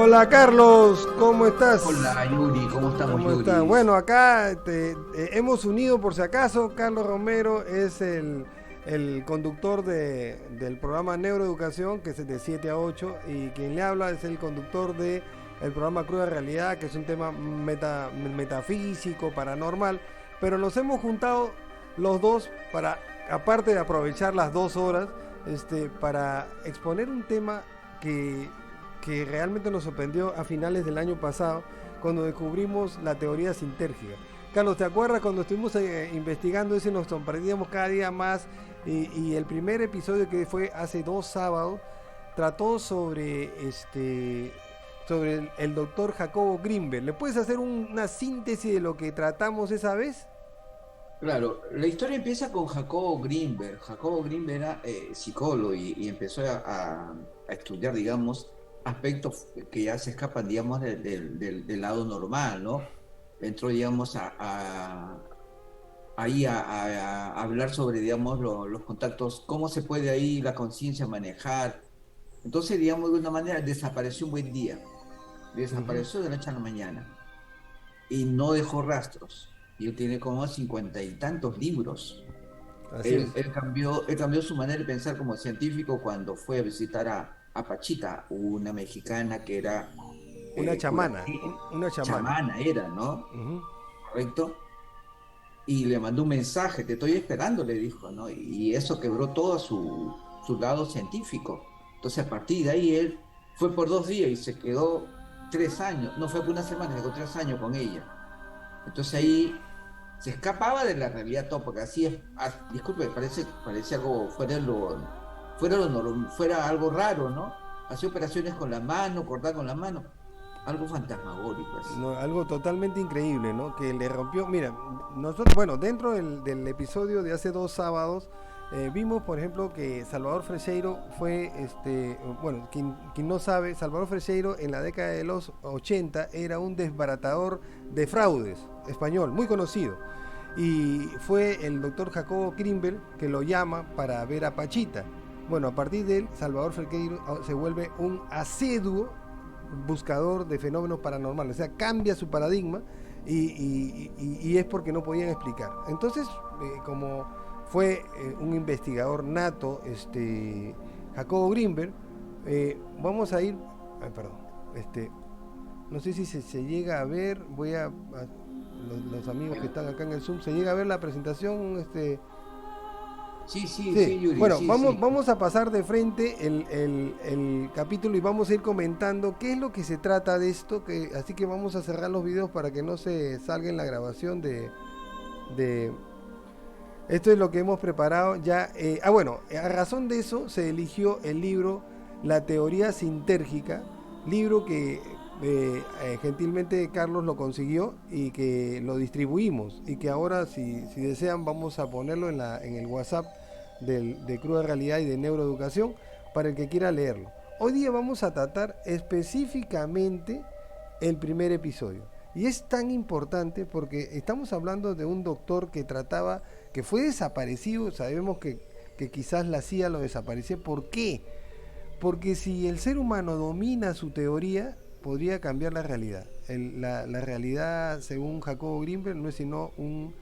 Hola Carlos, ¿cómo estás? Hola Yuri, ¿cómo estamos ¿Cómo estás? Yuri? Bueno, acá hemos unido por si acaso. Carlos Romero es el conductor del programa Neuroeducación, que es de 7 a 8, y quien le habla es el conductor del programa Cruda Realidad, que es un tema metafísico, paranormal, pero nos hemos juntado los dos para, aparte de aprovechar las 2 horas, para exponer un tema que que realmente nos sorprendió a finales del año pasado cuando descubrimos la teoría sintérgica. Carlos, ¿te acuerdas cuando estuvimos investigando eso y nos sorprendíamos cada día más? Y el primer episodio, que fue hace 2 sábados, trató sobre el doctor Jacobo Grinberg. ¿Le puedes hacer una síntesis de lo que tratamos esa vez? Claro, la historia empieza con Jacobo Grinberg. Jacobo Grinberg era psicólogo y empezó a estudiar, digamos, aspectos que ya se escapan, digamos, del lado normal, ¿no? Entró, digamos, ahí a hablar sobre, digamos, los contactos, cómo se puede ahí la conciencia manejar. Entonces, digamos, de una manera desapareció un buen día, Ujú. desapareció de la noche a la mañana y no dejó rastros. Y él tiene como 50 y tantos libros. Así es. Él cambió su manera de pensar como científico cuando fue a visitar a Pachita, una mexicana que era Una chamana, curativa, una chamana. chamana era, ¿no? Ujú. ¿Correcto? Y le mandó un mensaje, te estoy esperando, le dijo, ¿no? Y eso quebró todo su lado científico. Entonces, a partir de ahí, él fue por 2 días y se quedó 3 años, no fue por una semana, se quedó 3 años con ella. Entonces ahí se escapaba de la realidad todo, porque así es, disculpe, parece algo fuera algo raro, ¿no? Hacía operaciones con la mano, cortar con la mano, algo fantasmagórico así. No, algo totalmente increíble, ¿no? Que le rompió. Mira, nosotros, bueno, dentro del episodio de hace 2 sábados, vimos, por ejemplo, que Salvador Freixeiro fue, bueno, quien no sabe, Salvador Freixeiro en la década de los 80 era un desbaratador de fraudes español, muy conocido. Y fue el doctor Jacobo Grinberg que lo llama para ver a Pachita. Bueno, a partir de él, Salvador Freixeiro se vuelve un asiduo buscador de fenómenos paranormales, o sea, cambia su paradigma y es porque no podían explicar. Entonces, como fue un investigador nato, Jacobo Grinberg, vamos a ir, ay, perdón, no sé si se llega a ver, los amigos que están acá en el Zoom, se llega a ver la presentación, Sí, sí, Sí, sí, Yuri, bueno, sí, vamos, sí. vamos a pasar de frente el capítulo y vamos a ir comentando qué es lo que se trata de esto, así que vamos a cerrar los videos para que no se salga en la grabación de... Esto es lo que hemos preparado ya. Bueno, a razón de eso se eligió el libro La teoría sintérgica, libro que gentilmente Carlos lo consiguió y que lo distribuimos y que ahora si desean vamos a ponerlo en el WhatsApp de Cruda Realidad y de Neuroeducación para el que quiera leerlo. Hoy día vamos a tratar específicamente el primer episodio. Y es tan importante porque estamos hablando de un doctor que trataba, que fue desaparecido, sabemos que quizás la CIA lo desapareció. ¿Por qué? Porque si el ser humano domina su teoría, podría cambiar la realidad. La realidad, según Jacobo Grinberg, no es sino un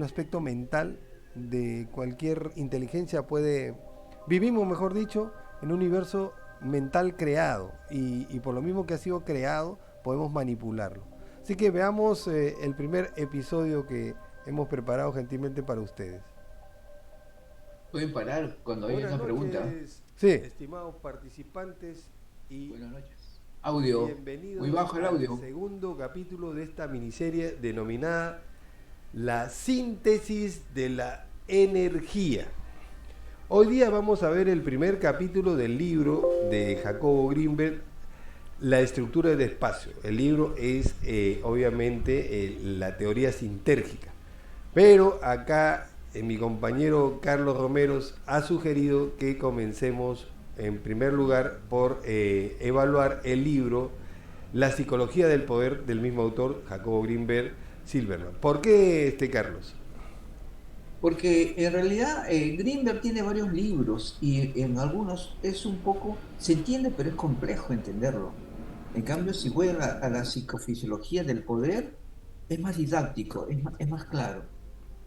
aspecto mental de cualquier inteligencia. Vivimos, mejor dicho, en un universo mental creado y por lo mismo que ha sido creado, podemos manipularlo. Así que veamos el primer episodio que hemos preparado gentilmente para ustedes. Pueden parar cuando haya Buenas una pregunta. noches, sí, estimados participantes, y Buenas noches. Audio, muy bienvenidos bajo el al audio. segundo capítulo de esta miniserie denominada La síntesis de la energía. Hoy día vamos a ver el primer capítulo del libro de Jacobo Grinberg, La estructura del espacio. El libro es obviamente la teoría sintérgica. Pero acá mi compañero Carlos Romeros ha sugerido que comencemos en primer lugar por evaluar el libro La psicología del poder del mismo autor, Jacobo Grinberg Silverman. ¿Por qué Carlos? Porque en realidad Greenberg tiene varios libros y en algunos es un poco, se entiende, pero es complejo entenderlo. En cambio, si voy a la psicofisiología del poder, es más didáctico, es más claro.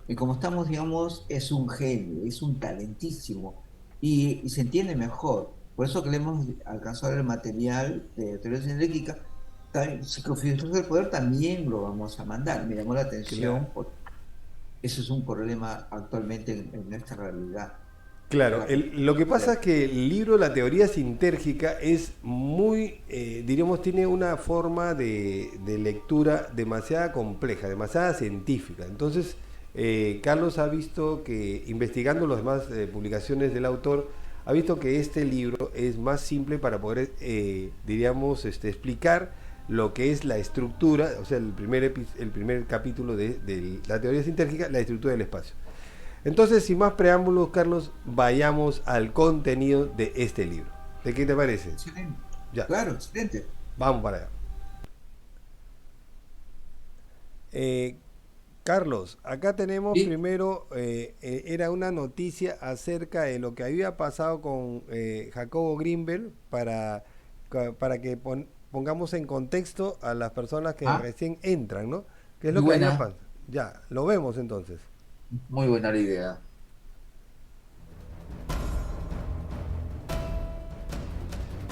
Y como estamos, digamos, es un genio, es un talentísimo y se entiende mejor. Por eso que le hemos alcanzado el material de teoría sinérgica. Psicofisiología del poder también lo vamos a mandar. Me llamó la Claro. atención porque eso es un problema actualmente en nuestra realidad. Claro, La lo que pasa es psicología. que el libro La teoría sintérgica es muy, diríamos, tiene una forma de lectura demasiado compleja, demasiado científica. Entonces, Carlos ha visto que, investigando las demás publicaciones del autor, ha visto que este libro es más simple para poder, diríamos, explicar lo que es la estructura, o sea, el primer capítulo de la teoría sintérgica, la estructura del espacio. Entonces, sin más preámbulos, Carlos, vayamos al contenido de este libro. ¿De qué te parece? Excelente. Ya, Claro, excelente. vamos para allá. Eh, Carlos, acá tenemos Sí, primero, era una noticia acerca de lo que había pasado con Jacobo Greenberg para que pongamos en contexto a las personas que ah, recién entran, ¿no? ¿Qué es muy lo que había buena, pasado? Ya, lo vemos entonces. muy buena la idea.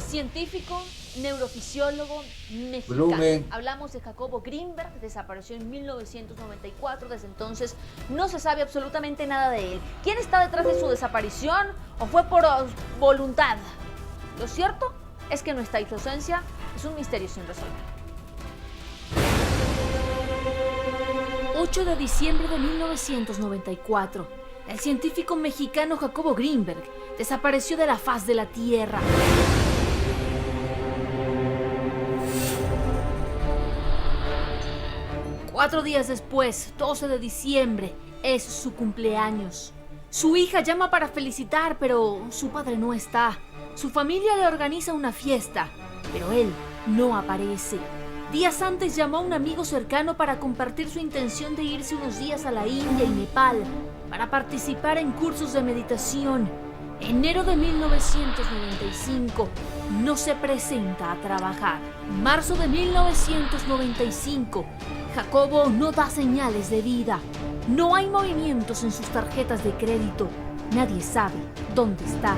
Científico, neurofisiólogo mexicano. Volumen. Hablamos de Jacobo Greenberg, desapareció en 1994, desde entonces no se sabe absolutamente nada de él. ¿Quién está detrás de su desaparición o fue por voluntad? Lo cierto es que nuestra inocencia es un misterio sin resolver. 8 de diciembre de 1994, el científico mexicano Jacobo Greenberg desapareció de la faz de la Tierra. 4 días después, 12 de diciembre, es su cumpleaños. Su hija llama para felicitar, pero su padre no está. Su familia le organiza una fiesta, pero él no aparece. Días antes llamó a un amigo cercano para compartir su intención de irse unos días a la India y Nepal para participar en cursos de meditación. Enero de 1995, no se presenta a trabajar. Marzo de 1995, Jacobo no da señales de vida. No hay movimientos en sus tarjetas de crédito. Nadie sabe dónde está.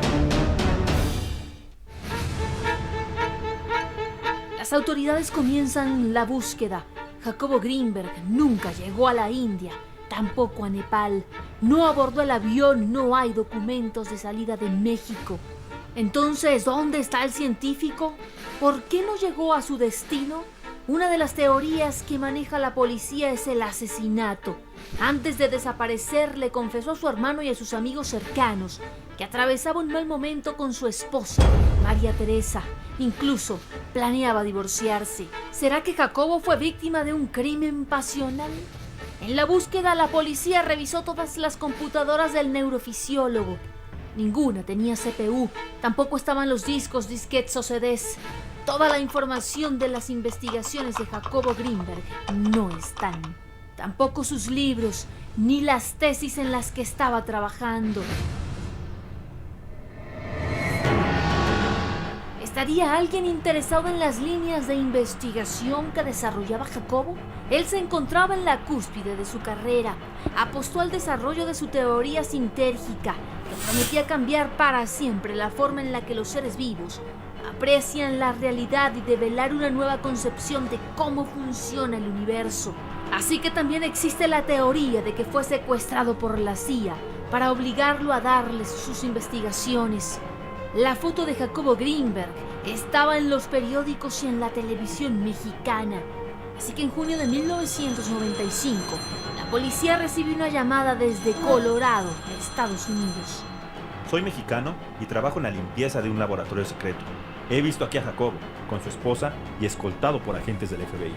Las autoridades comienzan la búsqueda. Jacobo Greenberg nunca llegó a la India, tampoco a Nepal. No abordó el avión, no hay documentos de salida de México. Entonces, ¿dónde está el científico? ¿Por qué no llegó a su destino? Una de las teorías que maneja la policía es el asesinato. Antes de desaparecer, le confesó a su hermano y a sus amigos cercanos que atravesaba un mal momento con su esposa, María Teresa. Incluso planeaba divorciarse. ¿Será que Jacobo fue víctima de un crimen pasional? En la búsqueda, la policía revisó todas las computadoras del neurofisiólogo. Ninguna tenía CPU, tampoco estaban los discos, disquetes o CDs. Toda la información de las investigaciones de Jacobo Greenberg no están. Tampoco sus libros, ni las tesis en las que estaba trabajando. ¿Estaría alguien interesado en las líneas de investigación que desarrollaba Jacobo? Él se encontraba en la cúspide de su carrera. Apostó al desarrollo de su teoría sintérgica, que prometía cambiar para siempre la forma en la que los seres vivos aprecian la realidad y develar una nueva concepción de cómo funciona el universo. Así que también existe la teoría de que fue secuestrado por la CIA para obligarlo a darles sus investigaciones. La foto de Jacobo Greenberg estaba en los periódicos y en la televisión mexicana. Así que en junio de 1995, la policía recibió una llamada desde Colorado, Estados Unidos. Soy mexicano y trabajo en la limpieza de un laboratorio secreto. He visto aquí a Jacobo, con su esposa y escoltado por agentes del FBI.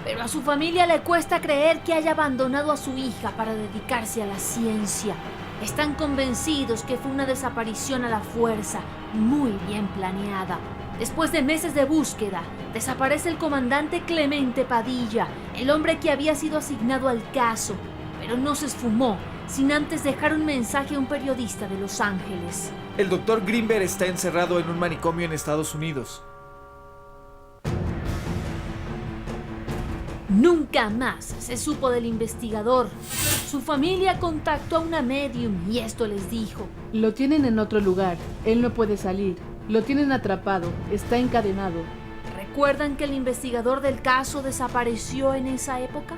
Pero a su familia le cuesta creer que haya abandonado a su hija para dedicarse a la ciencia. Están convencidos que fue una desaparición a la fuerza, muy bien planeada. Después de meses de búsqueda, desaparece el comandante Clemente Padilla, el hombre que había sido asignado al caso, pero no se esfumó sin antes dejar un mensaje a un periodista de Los Ángeles. El doctor Greenberg está encerrado en un manicomio en Estados Unidos. Nunca más se supo del investigador. Su familia contactó a una medium y esto les dijo: Lo tienen en otro lugar, él no puede salir. Lo tienen atrapado, está encadenado. ¿Recuerdan que el investigador del caso desapareció en esa época?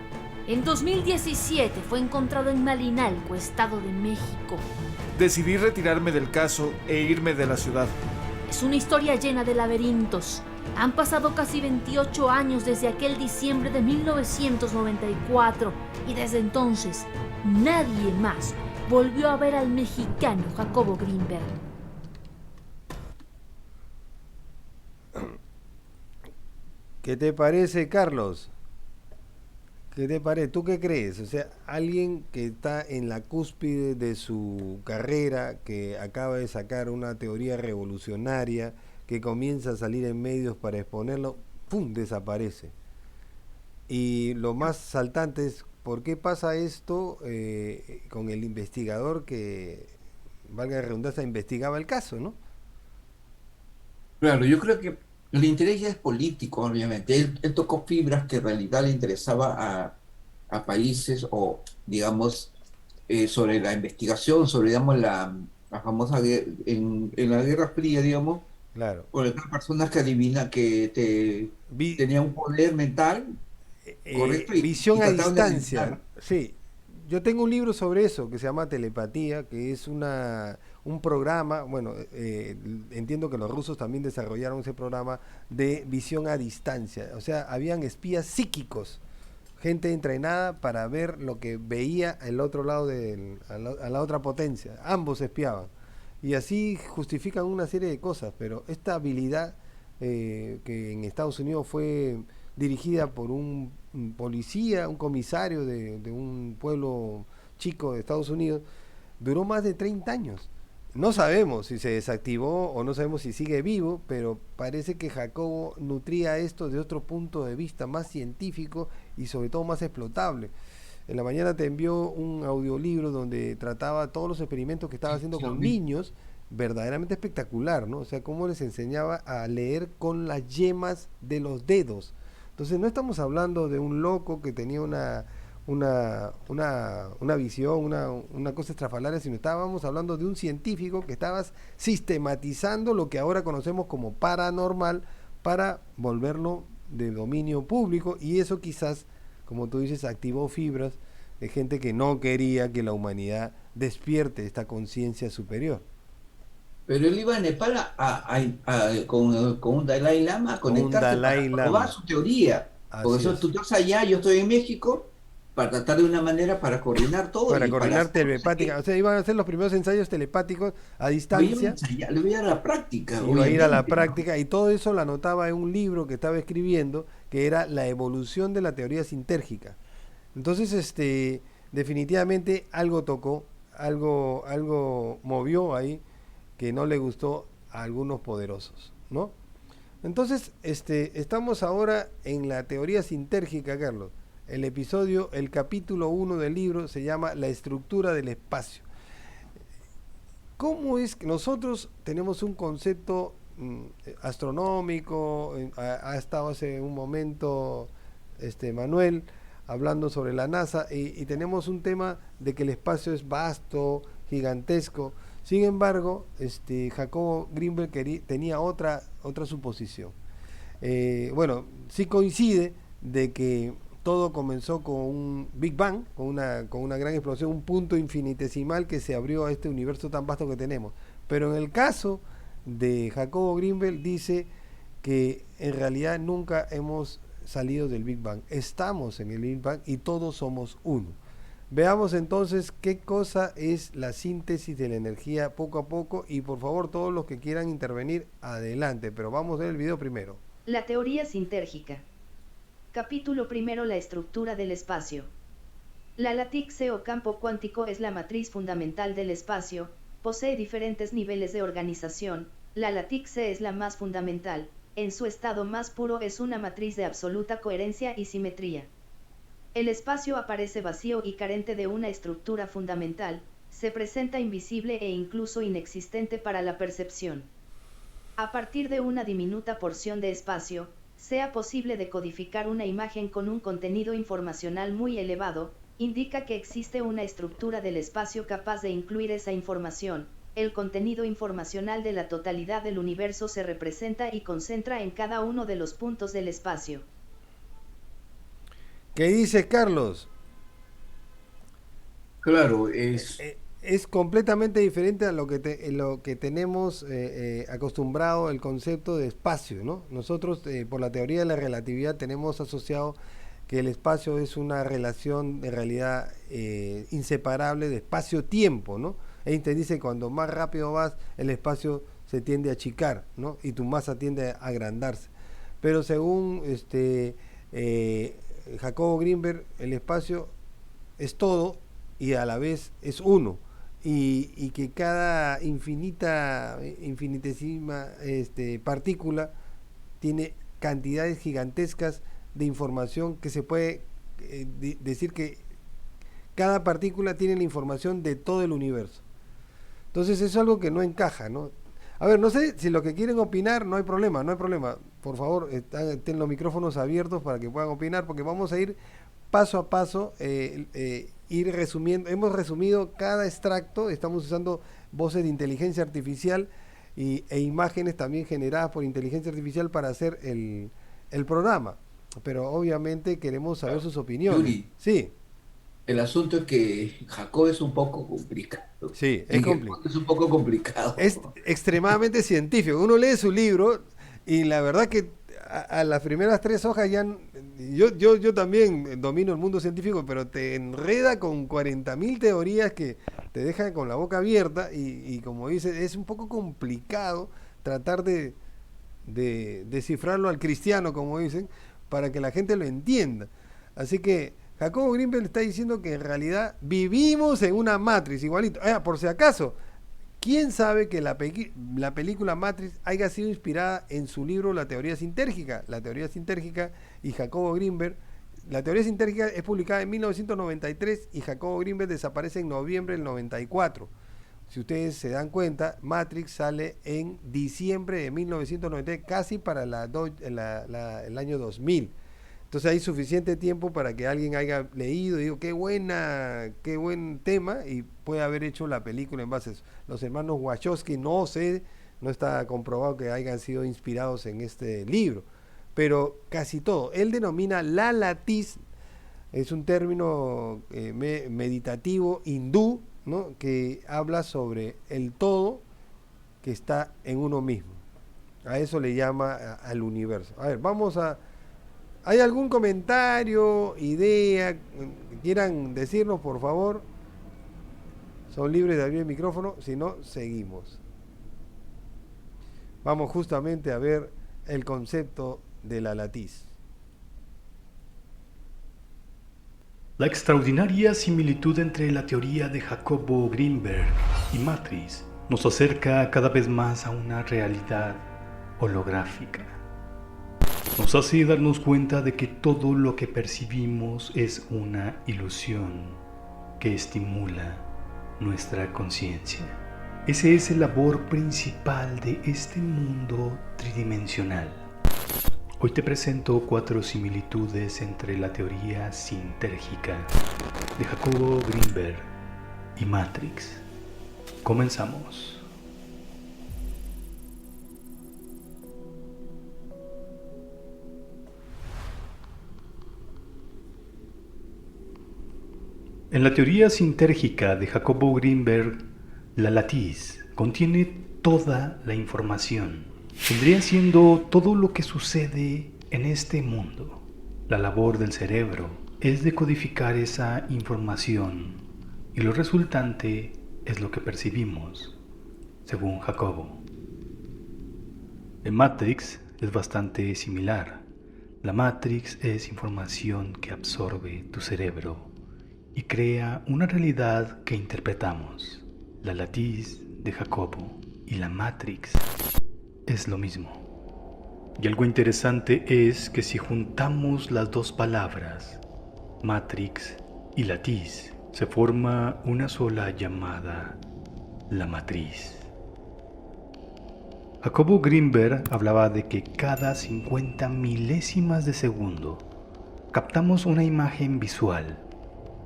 En 2017 fue encontrado en Malinalco, Estado de México. Decidí retirarme del caso e irme de la ciudad. Es una historia llena de laberintos. Han pasado casi 28 años desde aquel diciembre de 1994 y desde entonces nadie más volvió a ver al mexicano Jacobo Greenberg. ¿Qué te parece, Carlos? ¿Qué te parece? ¿Tú qué crees? O sea, alguien que está en la cúspide de su carrera, que acaba de sacar una teoría revolucionaria, que comienza a salir en medios para exponerlo, ¡pum!, desaparece. Y lo más saltante es, ¿por qué pasa esto con el investigador que, valga la redundancia, investigaba el caso, ¿no? Claro, yo creo que el interés ya es político, obviamente. Él tocó fibras que en realidad le interesaba a países o, digamos, sobre la investigación, sobre, digamos, la famosa, en la Guerra Fría, digamos, Claro. por las personas que adivina que tenían un poder mental, correcto, y Visión a trataban de distancia. adivinar. Sí, yo tengo un libro sobre eso que se llama Telepatía, que es un programa, bueno, entiendo que los rusos también desarrollaron ese programa de visión a distancia. O sea, habían espías psíquicos, gente entrenada para ver lo que veía el otro lado a la otra potencia. Ambos espiaban. Y así justifican una serie de cosas, pero esta habilidad que en Estados Unidos fue dirigida por un policía, un comisario de un pueblo chico de Estados Unidos, duró más de 30 años. No sabemos si se desactivó o no sabemos si sigue vivo, pero parece que Jacobo nutría esto de otro punto de vista más científico y sobre todo más explotable. En la mañana te envió un audiolibro donde trataba todos los experimentos que estaba haciendo con niños, verdaderamente espectacular, ¿no? O sea, cómo les enseñaba a leer con las yemas de los dedos. Entonces no estamos hablando de un loco que tenía una visión, una cosa estrafalaria, sino estábamos hablando de un científico que estaba sistematizando lo que ahora conocemos como paranormal para volverlo de dominio público, y eso quizás, como tú dices, activó fibras de gente que no quería que la humanidad despierte esta conciencia superior. Pero él iba a Nepal con un Dalai Lama a Con un conectarse Dalai para probar Lama. su teoría. Porque Así es. tú estás allá, yo estoy en México, para tratar de una manera para coordinar todo. Para y coordinar hacer telepática. O sea, iban a hacer los primeros ensayos telepáticos a distancia. le voy a dar la práctica. Iba a ir a la obviamente, ¿no? práctica, y todo eso lo anotaba en un libro que estaba escribiendo, que era La evolución de la teoría sintérgica. Entonces, definitivamente algo tocó, algo movió ahí que no le gustó a algunos poderosos, ¿no? Entonces, estamos ahora en la teoría sintérgica, Carlos. El capítulo 1 del libro se llama La estructura del espacio. ¿Cómo es que nosotros tenemos un concepto astronómico? Ha estado hace un momento Manuel hablando sobre la NASA, y tenemos un tema de que el espacio es vasto, gigantesco. Sin embargo, Jacobo Greenberg tenía otra suposición. Bueno, sí coincide de que todo comenzó con un Big Bang, con una gran explosión, un punto infinitesimal que se abrió a este universo tan vasto que tenemos. Pero en el caso de Jacobo Greenberg dice que en realidad nunca hemos salido del Big Bang. Estamos en el Big Bang y todos somos uno. Veamos entonces qué cosa es la síntesis de la energía poco a poco, y por favor todos los que quieran intervenir, adelante, pero vamos a ver el video primero. La teoría sintérgica. Capítulo primero: la estructura del espacio. La látice o campo cuántico es la matriz fundamental del espacio, posee diferentes niveles de organización. La látice es la más fundamental, en su estado más puro es una matriz de absoluta coherencia y simetría. El espacio aparece vacío y carente de una estructura fundamental, se presenta invisible e incluso inexistente para la percepción. A partir de una diminuta porción de espacio, sea posible decodificar una imagen con un contenido informacional muy elevado, indica que existe una estructura del espacio capaz de incluir esa información. El contenido informacional de la totalidad del universo se representa y concentra en cada uno de los puntos del espacio. ¿Qué dices, Carlos? Claro, Es completamente diferente a lo que tenemos acostumbrado el concepto de espacio, ¿no? Nosotros, por la teoría de la relatividad, tenemos asociado que el espacio es una relación de realidad inseparable de espacio-tiempo, ¿no? Einstein dice que cuando más rápido vas, el espacio se tiende a achicar, ¿no? Y tu masa tiende a agrandarse. Pero según Jacobo Greenberg, el espacio es todo y a la vez es uno. Y que cada infinitesima partícula tiene cantidades gigantescas de información que se puede decir que cada partícula tiene la información de todo el universo. Entonces eso es algo que no encaja, ¿no? A ver, no sé si lo que quieren opinar, no hay problema. Por favor, ten los micrófonos abiertos para que puedan opinar, porque vamos a ir paso a paso, ir resumiendo. Hemos resumido cada extracto, estamos usando voces de inteligencia artificial e imágenes también generadas por inteligencia artificial para hacer el programa. Pero obviamente queremos saber sus opiniones. Yuri, Sí, el asunto es que Jacob es un poco complicado. sí, es complicado. Es un poco complicado. Es extremadamente científico. Uno lee su libro y la verdad que a las primeras 3 hojas ya... Yo también domino el mundo científico, pero te enreda con 40.000 teorías que te dejan con la boca abierta y como dices, es un poco complicado tratar de descifrarlo al cristiano, como dicen, para que la gente lo entienda. Así que Jacobo Greenberg está diciendo que en realidad vivimos en una Matrix, igualito. Por si acaso, ¿quién sabe que la película Matrix haya sido inspirada en su libro La teoría sintérgica? La teoría sintérgica y Jacobo Greenberg. La teoría sintérgica es publicada en 1993 y Jacobo Greenberg desaparece en noviembre del 94. Si ustedes se dan cuenta, Matrix sale en diciembre de 1993, casi para el año 2000. Entonces hay suficiente tiempo para que alguien haya leído y digo, qué buen tema, y puede haber hecho la película en base a eso. Los hermanos Wachowski, no está comprobado que hayan sido inspirados en este libro, pero casi todo. Él denomina la latiz, es un término meditativo hindú, ¿no?, que habla sobre el todo que está en uno mismo. A eso le llama al universo. A ver, ¿hay algún comentario, idea que quieran decirnos, por favor? Son libres de abrir el micrófono, si no, seguimos. Vamos justamente a ver el concepto de la latiz. La extraordinaria similitud entre la teoría de Jacobo Greenberg y Matrix nos acerca cada vez más a una realidad holográfica. Nos hace darnos cuenta de que todo lo que percibimos es una ilusión que estimula nuestra conciencia. Ese es el labor principal de este mundo tridimensional. Hoy te presento 4 similitudes entre la teoría sintérgica de Jacobo Greenberg y Matrix. Comenzamos. En la teoría sintérgica de Jacobo Greenberg, la latiz contiene toda la información. Vendría siendo todo lo que sucede en este mundo. La labor del cerebro es decodificar esa información y lo resultante es lo que percibimos, según Jacobo. En Matrix es bastante similar. La Matrix es información que absorbe tu cerebro y crea una realidad que interpretamos. La latiz de Jacobo y la Matrix es lo mismo. Y algo interesante es que si juntamos las dos palabras, Matrix y latiz, se forma una sola llamada la matriz. Jacobo Grinberg hablaba de que cada 50 milésimas de segundo captamos una imagen visual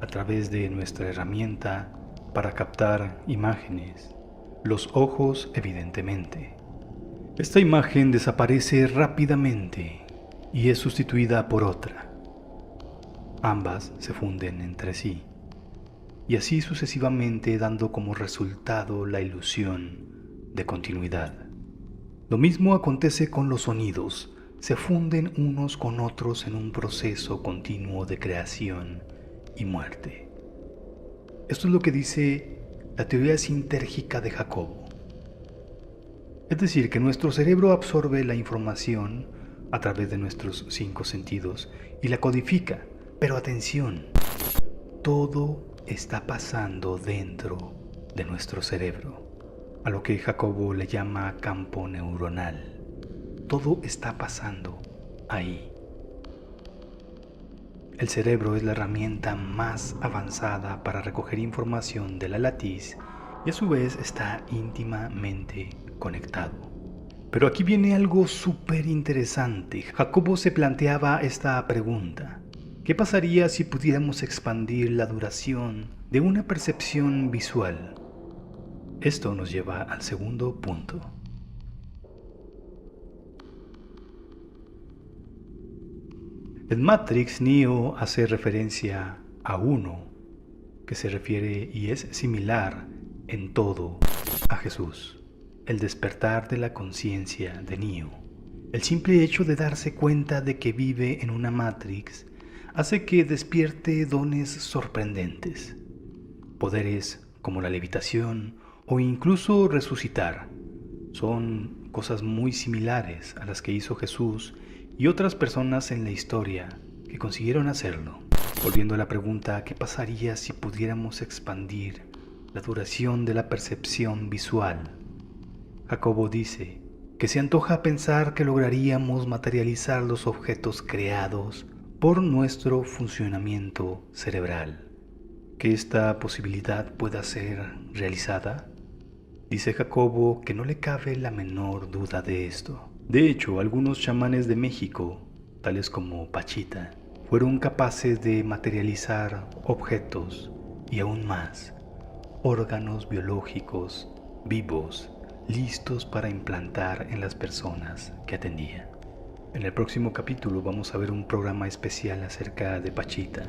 a través de nuestra herramienta para captar imágenes, los ojos evidentemente. Esta imagen desaparece rápidamente y es sustituida por otra. Ambas se funden entre sí, y así sucesivamente, dando como resultado la ilusión de continuidad. Lo mismo acontece con los sonidos, se funden unos con otros en un proceso continuo de creación y muerte. Esto es lo que dice la teoría sintérgica de Jacobo. Es decir, que nuestro cerebro absorbe la información a través de nuestros 5 sentidos y la codifica. Pero atención, todo está pasando dentro de nuestro cerebro, a lo que Jacobo le llama campo neuronal. Todo está pasando ahí. El cerebro es la herramienta más avanzada para recoger información de la latiz y a su vez está íntimamente conectado. Pero aquí viene algo súper interesante. Jacobo se planteaba esta pregunta: ¿qué pasaría si pudiéramos expandir la duración de una percepción visual? Esto nos lleva al segundo punto. En Matrix, Neo hace referencia a uno, que se refiere y es similar en todo a Jesús, el despertar de la conciencia de Neo. El simple hecho de darse cuenta de que vive en una Matrix hace que despierte dones sorprendentes, poderes como la levitación o incluso resucitar. Son cosas muy similares a las que hizo Jesús y otras personas en la historia que consiguieron hacerlo. Volviendo a la pregunta, ¿qué pasaría si pudiéramos expandir la duración de la percepción visual? Jacobo dice que se antoja pensar que lograríamos materializar los objetos creados por nuestro funcionamiento cerebral. ¿Que esta posibilidad pueda ser realizada? Dice Jacobo que no le cabe la menor duda de esto. De hecho, algunos chamanes de México, tales como Pachita, fueron capaces de materializar objetos y aún más, órganos biológicos vivos, listos para implantar en las personas que atendían. En el próximo capítulo vamos a ver un programa especial acerca de Pachita,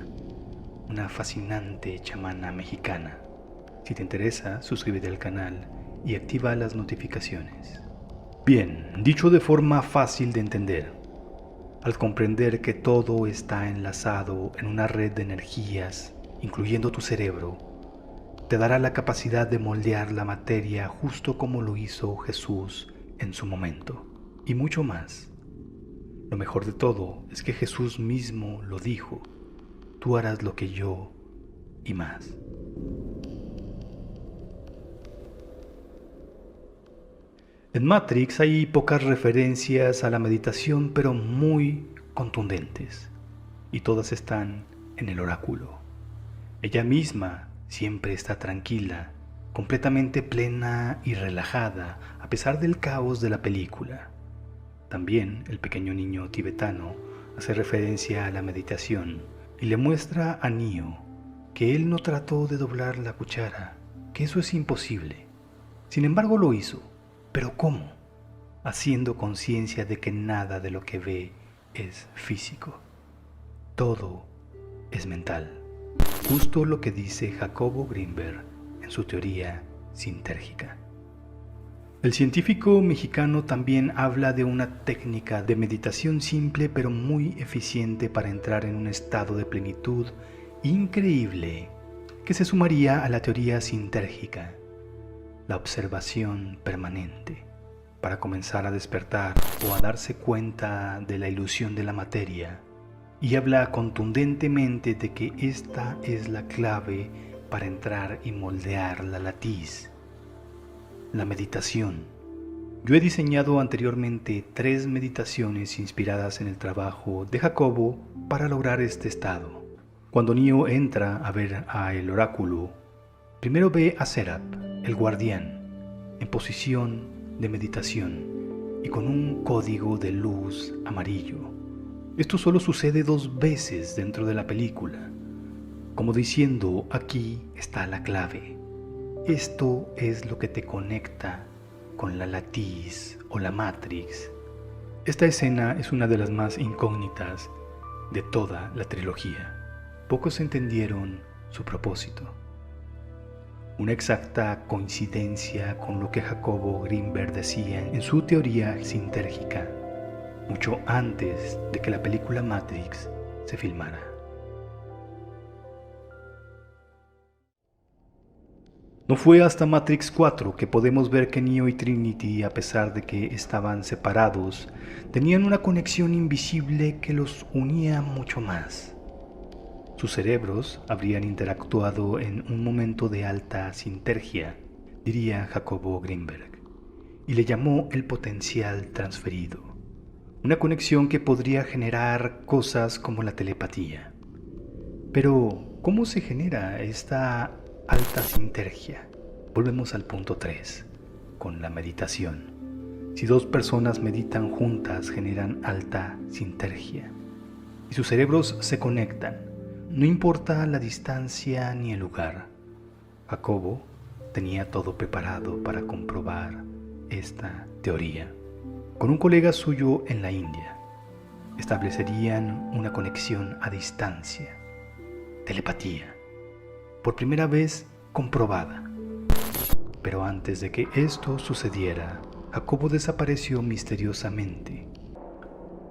una fascinante chamana mexicana. Si te interesa, suscríbete al canal y activa las notificaciones. Bien, dicho de forma fácil de entender, al comprender que todo está enlazado en una red de energías, incluyendo tu cerebro, te dará la capacidad de moldear la materia justo como lo hizo Jesús en su momento, y mucho más. Lo mejor de todo es que Jesús mismo lo dijo: tú harás lo que yo y más. En Matrix hay pocas referencias a la meditación, pero muy contundentes, y todas están en el oráculo. Ella misma siempre está tranquila, completamente plena y relajada, a pesar del caos de la película. También el pequeño niño tibetano hace referencia a la meditación y le muestra a Neo que él no trató de doblar la cuchara, que eso es imposible. Sin embargo lo hizo. ¿Pero cómo? Haciendo conciencia de que nada de lo que ve es físico. Todo es mental. Justo lo que dice Jacobo Grinberg en su teoría sintérgica. El científico mexicano también habla de una técnica de meditación simple pero muy eficiente para entrar en un estado de plenitud increíble que se sumaría a la teoría sintérgica. La observación permanente, para comenzar a despertar o a darse cuenta de la ilusión de la materia, y habla contundentemente de que esta es la clave para entrar y moldear la latiz, la meditación. Yo he diseñado anteriormente 3 meditaciones inspiradas en el trabajo de Jacobo para lograr este estado. Cuando Neo entra a ver a el oráculo, primero ve a Serap, el guardián, en posición de meditación, y con un código de luz amarillo. Esto solo sucede 2 veces dentro de la película, como diciendo, aquí está la clave. Esto es lo que te conecta con la latiz o la Matrix. Esta escena es una de las más incógnitas de toda la trilogía. Pocos entendieron su propósito. Una exacta coincidencia con lo que Jacobo Greenberg decía en su teoría sintérgica, mucho antes de que la película Matrix se filmara. No fue hasta Matrix 4 que podemos ver que Neo y Trinity, a pesar de que estaban separados, tenían una conexión invisible que los unía mucho más. Sus cerebros habrían interactuado en un momento de alta sintergia, diría Jacobo Greenberg, y le llamó el potencial transferido, una conexión que podría generar cosas como la telepatía. Pero, ¿cómo se genera esta alta sintergia? Volvemos al punto 3, con la meditación. Si 2 personas meditan juntas, generan alta sintergia, y sus cerebros se conectan. No importa la distancia ni el lugar. Jacobo tenía todo preparado para comprobar esta teoría. Con un colega suyo en la India, establecerían una conexión a distancia, telepatía, por primera vez comprobada. Pero antes de que esto sucediera, Jacobo desapareció misteriosamente.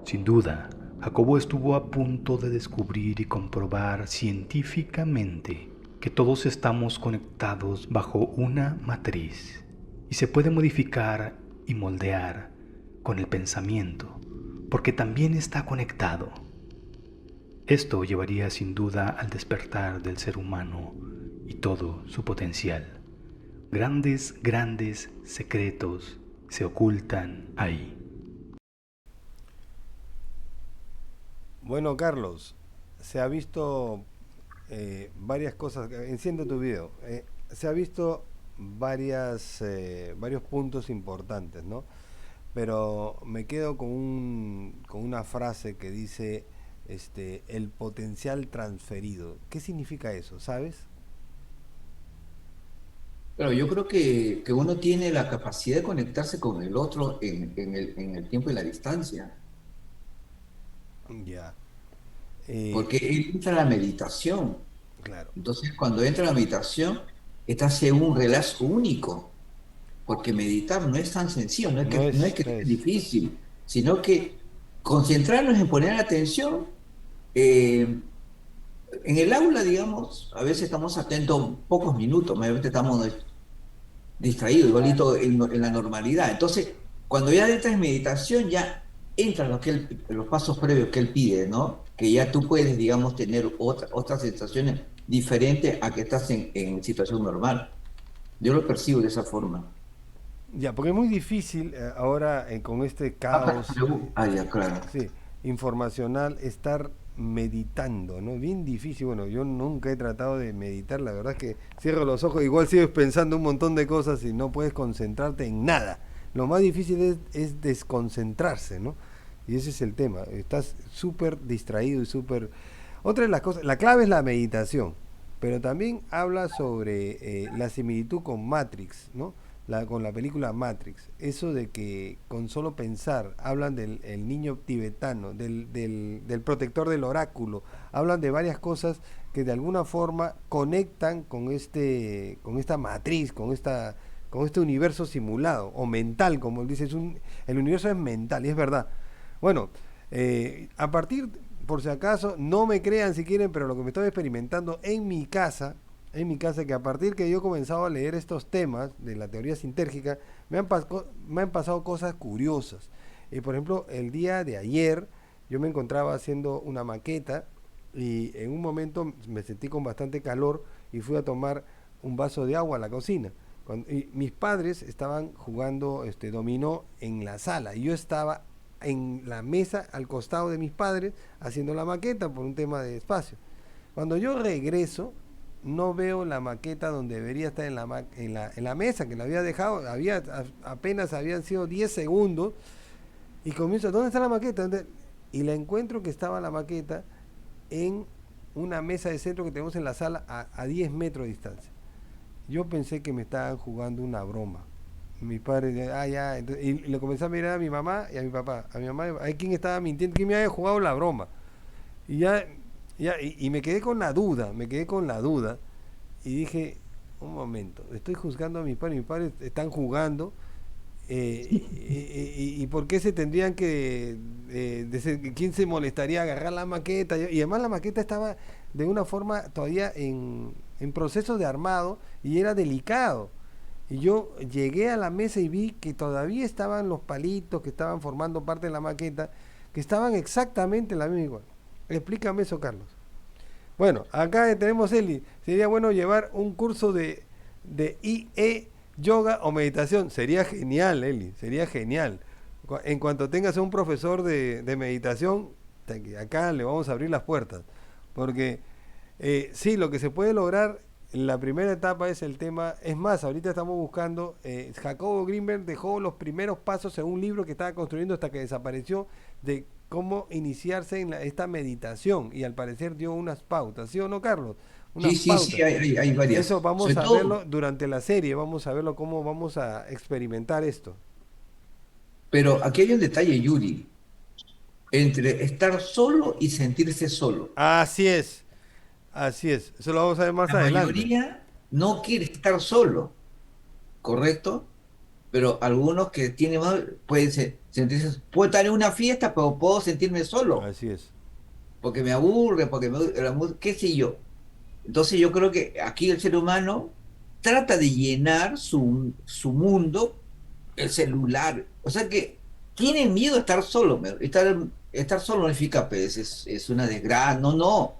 Sin duda, Jacobo estuvo a punto de descubrir y comprobar científicamente que todos estamos conectados bajo una matriz y se puede modificar y moldear con el pensamiento, porque también está conectado. Esto llevaría sin duda al despertar del ser humano y todo su potencial. Grandes secretos se ocultan ahí. Bueno, Carlos, se ha visto varias cosas. Enciende tu video. Se ha visto varios puntos importantes, ¿no? Pero me quedo con una frase que dice el potencial transferido. ¿Qué significa eso? ¿Sabes? Pero yo creo que uno tiene la capacidad de conectarse con el otro en el tiempo y la distancia. Ya. Porque él entra a la meditación. Claro. Entonces, cuando entra a la meditación, estás en un relajo único. Porque meditar no es tan sencillo, no es que sea difícil, sino que concentrarnos en poner atención. En el aula, digamos, a veces estamos atentos pocos minutos, mayormente estamos distraídos, igualito en la normalidad. Entonces, cuando ya entras en meditación, ya entran los pasos previos que él pide, ¿no? Que ya tú puedes, digamos, tener otras sensaciones diferentes a que estás en situación normal. Yo lo percibo de esa forma. Ya, porque es muy difícil ahora con este caos ya, claro. sí, informacional estar meditando, ¿no? Bien difícil. Bueno, yo nunca he tratado de meditar, la verdad es que cierro los ojos, igual sigues pensando un montón de cosas y no puedes concentrarte en nada. Lo más difícil es desconcentrarse, ¿no? Y ese es el tema, estás súper distraído y súper... Otra de las cosas, la clave es la meditación, pero también habla sobre la similitud con Matrix, ¿no? Con la película Matrix, eso de que con solo pensar, hablan del niño tibetano, del protector del oráculo, hablan de varias cosas que de alguna forma conectan con esta matriz, con este universo simulado, o mental, como él dice, el universo es mental, y es verdad. Bueno, a partir, por si acaso, no me crean si quieren, pero lo que me estoy experimentando en mi casa, que a partir que yo he comenzado a leer estos temas de la teoría sintérgica, me han pasado cosas curiosas. Por ejemplo, el día de ayer yo me encontraba haciendo una maqueta y en un momento me sentí con bastante calor y fui a tomar un vaso de agua a la cocina. Y mis padres estaban jugando dominó en la sala y yo estaba en la mesa al costado de mis padres haciendo la maqueta por un tema de espacio. Cuando yo regreso, no veo la maqueta donde debería estar en la mesa, que la había dejado, apenas habían sido 10 segundos, Y comienzo, ¿dónde está la maqueta? Y la encuentro que estaba la maqueta en una mesa de centro que tenemos en la sala a 10 metros de distancia. Yo pensé que me estaban jugando una broma. Mi padre, ya, entonces, y le comencé a mirar a mi mamá y a mi papá. A mi mamá, ¿hay quién estaba mintiendo? ¿Quién me había jugado la broma? Y y me quedé con la duda, y dije, un momento, estoy juzgando a mis padres están jugando, y por qué se tendrían que, quién se molestaría a agarrar la maqueta, y además la maqueta estaba de una forma todavía en proceso de armado y era delicado. Y yo llegué a la mesa y vi que todavía estaban los palitos que estaban formando parte de la maqueta, que estaban exactamente en la misma igual. Explícame eso, Carlos. Bueno, acá tenemos Eli. Sería bueno llevar un curso de IE, yoga o meditación. Sería genial, Eli. Sería genial. En cuanto tengas un profesor de meditación, acá le vamos a abrir las puertas. Porque sí, lo que se puede lograr en la primera etapa es el tema. Es más, ahorita estamos buscando. Jacobo Greenberg dejó los primeros pasos en un libro que estaba construyendo hasta que desapareció, de cómo iniciarse en esta meditación, y al parecer dio unas pautas, ¿sí o no, Carlos? Unas pautas. Sí, hay varias. Eso vamos Sobre a todo, verlo durante la serie, vamos a verlo cómo vamos a experimentar esto. pero aquí hay un detalle, Yuri, entre estar solo y sentirse solo. Así es, eso lo vamos a ver más La adelante. mayoría no quiere estar solo, ¿correcto? Pero algunos que tienen más pueden sentirse, puedo estar en una fiesta, pero puedo sentirme solo, Así es. porque me aburre, porque qué sé yo. Entonces yo creo que aquí el ser humano trata de llenar su mundo, el celular. O sea que tiene miedo a estar solo. Estar solo no significa, pues, es una desgracia. No, no.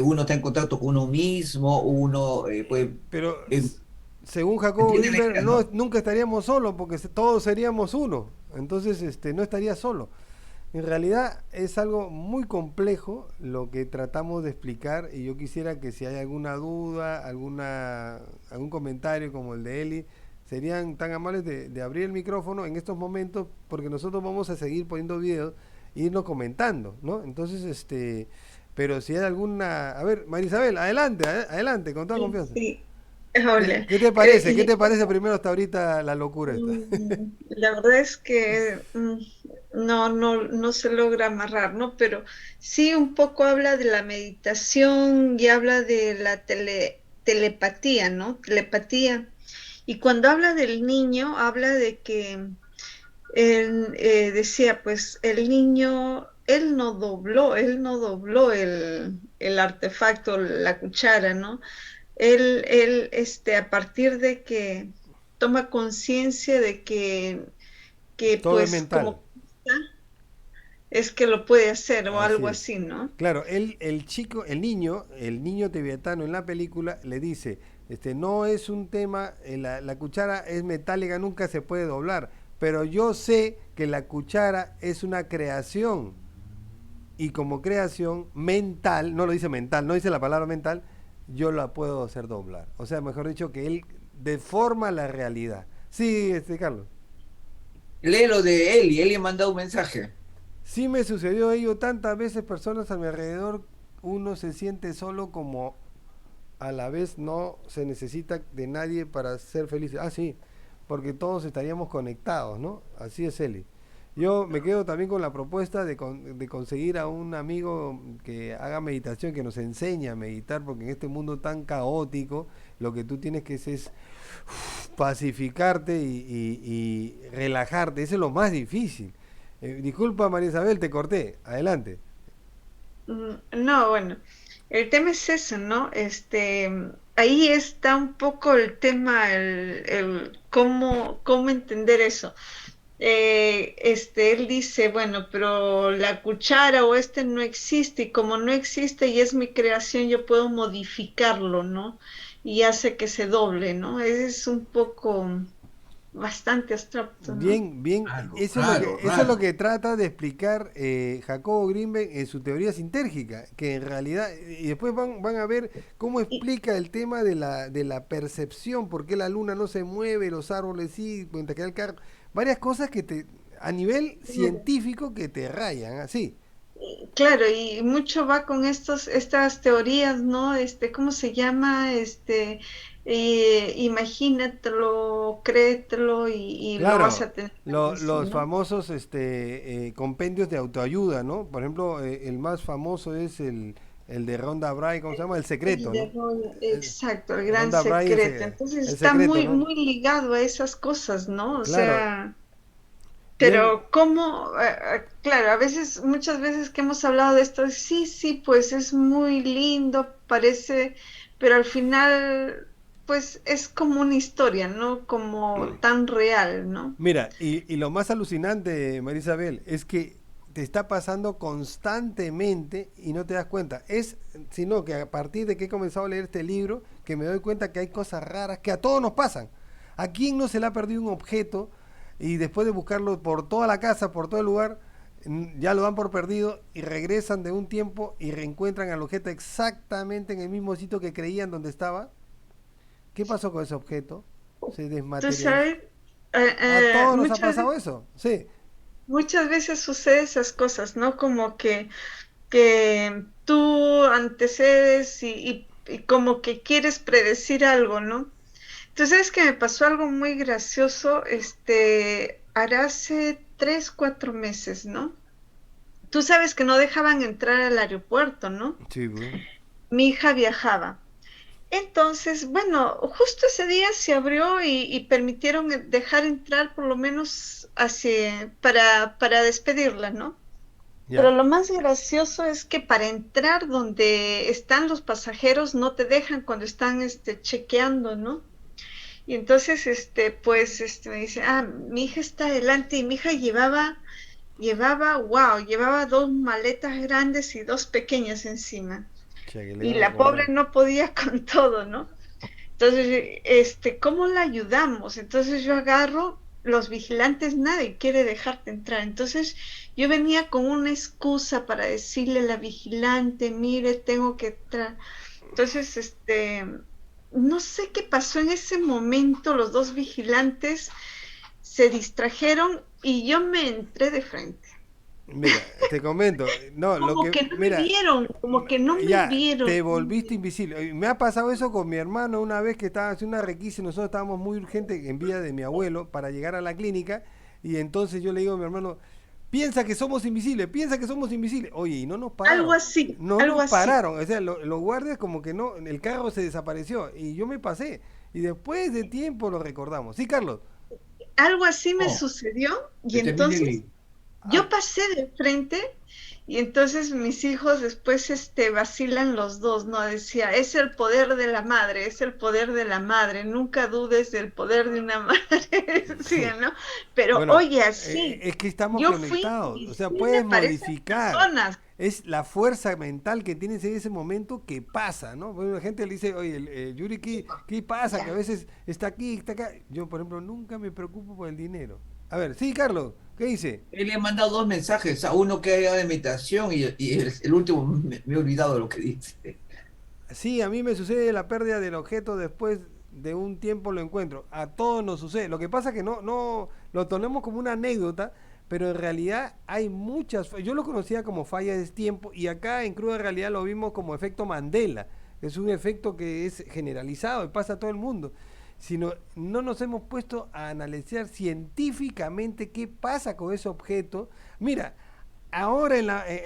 Uno está en contacto con uno mismo, uno puede... Pero eh, según Jacobo ¿entiende la Greenberg, idea, no? nunca estaríamos solos, porque todos seríamos uno. Entonces, no estaría solo. En realidad es algo muy complejo lo que tratamos de explicar, y yo quisiera que si hay alguna duda, algún comentario como el de Eli, serían tan amables de abrir el micrófono en estos momentos, porque nosotros vamos a seguir poniendo videos e irnos comentando, ¿no? Entonces, pero si hay alguna... A ver, Marisabel, adelante, con toda confianza. Sí, hola. ¿Qué te parece? ¿Qué te parece primero hasta ahorita la locura esta? La verdad es que no se logra amarrar, ¿no? Pero sí un poco habla de la meditación y habla de la telepatía, ¿no? Telepatía. Y cuando habla del niño, habla de que él decía, pues el niño, él no dobló el artefacto, la cuchara, ¿no? Él, a partir de que toma conciencia de que Todo es pues mental. como es que lo puede hacer o Así algo es. así, ¿no? Claro, el niño tibetano en la película le dice, no es un tema, la cuchara es metálica, nunca se puede doblar, pero yo sé que la cuchara es una creación, y como creación mental, no lo dice mental, no dice la palabra mental, yo la puedo hacer doblar. O sea, mejor dicho, que él deforma la realidad. Sí, Carlos. Lee lo de Eli ha mandado un mensaje. Sí me sucedió ello tantas veces, personas a mi alrededor, uno se siente solo, como a la vez no se necesita de nadie para ser feliz. Ah, sí, porque todos estaríamos conectados, ¿no? Así es, Eli. Yo me quedo también con la propuesta de conseguir a un amigo que haga meditación, que nos enseñe a meditar, porque en este mundo tan caótico, lo que tú tienes que hacer es pacificarte y relajarte. Eso es lo más difícil. Disculpa, María Isabel, te corté. Adelante. No, bueno, el tema es eso, ¿no? Ahí está un poco el tema, el cómo entender eso. Él dice, bueno, pero la cuchara o no existe, y como no existe y es mi creación, yo puedo modificarlo, ¿no? Y hace que se doble, ¿no? Es un poco bastante abstracto, ¿no? Bien, eso es lo que trata de explicar Jacobo Greenberg en su teoría sintérgica, que en realidad, y después van a ver cómo explica el tema de la percepción, por qué la luna no se mueve, los árboles sí, mientras que el carro, varias cosas que a nivel científico que te rayan, así. Claro, y mucho va con estas teorías, ¿no? ¿Cómo se llama? Imagínatelo, créetelo y lo vas Claro, a tener así, los ¿no? famosos compendios de autoayuda, ¿no? Por ejemplo, el más famoso es el de Rhonda Byrne, ¿cómo se llama? El secreto, ¿no? Exacto, el gran Rhonda Byrne, secreto. Entonces el está secreto, muy, ¿no? muy ligado a esas cosas, ¿no? O Claro, sea, y él, pero cómo, claro, a veces, muchas veces que hemos hablado de esto, sí, sí, pues es muy lindo, parece, pero al final, pues es como una historia, ¿no? Como tan real, ¿no? mira, y lo más alucinante, María Isabel, es que te está pasando constantemente y no te das cuenta. Sino que a partir de que he comenzado a leer este libro, que me doy cuenta que hay cosas raras que a todos nos pasan. ¿A quién no se le ha perdido un objeto y después de buscarlo por toda la casa, por todo el lugar, ya lo dan por perdido y regresan de un tiempo y reencuentran al objeto exactamente en el mismo sitio que creían donde estaba? ¿Qué pasó con ese objeto? Se Tú desmaterializó. sabes, A todos nos ha pasado eso, sí. muchas veces sucede esas cosas, ¿no? Como que tú antecedes y como que quieres predecir algo, ¿no? Entonces, ¿sabes que me pasó algo muy gracioso? Hará hace 3, 4 meses, ¿no? Tú sabes que no dejaban entrar al aeropuerto, ¿no? Sí, güey. Mi hija viajaba. Entonces, bueno, justo ese día se abrió y permitieron dejar entrar por lo menos para despedirla, ¿no? Pero Ya. lo más gracioso es que para entrar donde están los pasajeros no te dejan cuando están chequeando, ¿no? Y entonces, pues, me dice, mi hija está adelante y mi hija llevaba 2 maletas grandes y 2 pequeñas encima. Che, que le Y iban a la pobre cobrar. no podía con todo, ¿no? Entonces, ¿cómo la ayudamos? Entonces yo agarro, los vigilantes, nadie quiere dejarte entrar. Entonces yo venía con una excusa para decirle a la vigilante, mire, tengo que entrar. Entonces, no sé qué pasó en ese momento, los dos vigilantes se distrajeron y yo me entré de frente. Mira, te comento, no, Como que no me mira, vieron, como que no me ya, vieron. te volviste invisible. Me ha pasado eso con mi hermano una vez que estaba haciendo una requisa y nosotros estábamos muy urgentes en vía de mi abuelo para llegar a la clínica y entonces yo le digo a mi hermano, piensa que somos invisibles. Oye, y no nos Algo pararon, así, no algo nos así. pararon, o sea, los guardias como que no, el carro se desapareció y yo me pasé y después de tiempo lo recordamos. Sí, Carlos. Algo así me No, sucedió y que termine entonces el... Ah, yo pasé de frente y entonces mis hijos después vacilan los dos, ¿no? Decía, es el poder de la madre, es el poder de la madre, nunca dudes del poder de una madre, decía, ¿no? Pero bueno, oye, así, es que estamos yo fui conectados, o sea, invisible puedes para esas modificar. personas. Es la fuerza mental que tienes en ese momento que pasa, ¿no? Bueno, la gente le dice, oye, Yuri, ¿qué pasa? Que a Ya. veces está aquí, está acá. Yo, por ejemplo, nunca me preocupo por el dinero. A ver, sí, Carlos, ¿qué dice? Él le ha mandado 2 mensajes, a uno que era de meditación y el último me he olvidado lo que dice. Sí, a mí me sucede la pérdida del objeto después de un tiempo lo encuentro. A todos nos sucede. Lo que pasa es que no lo tomemos como una anécdota, pero en realidad hay muchas. Yo lo conocía como falla de tiempo y acá en cruda realidad lo vimos como efecto Mandela. Es un efecto que es generalizado y pasa a todo el mundo. Sino no nos hemos puesto a analizar científicamente qué pasa con ese objeto. Mira, ahora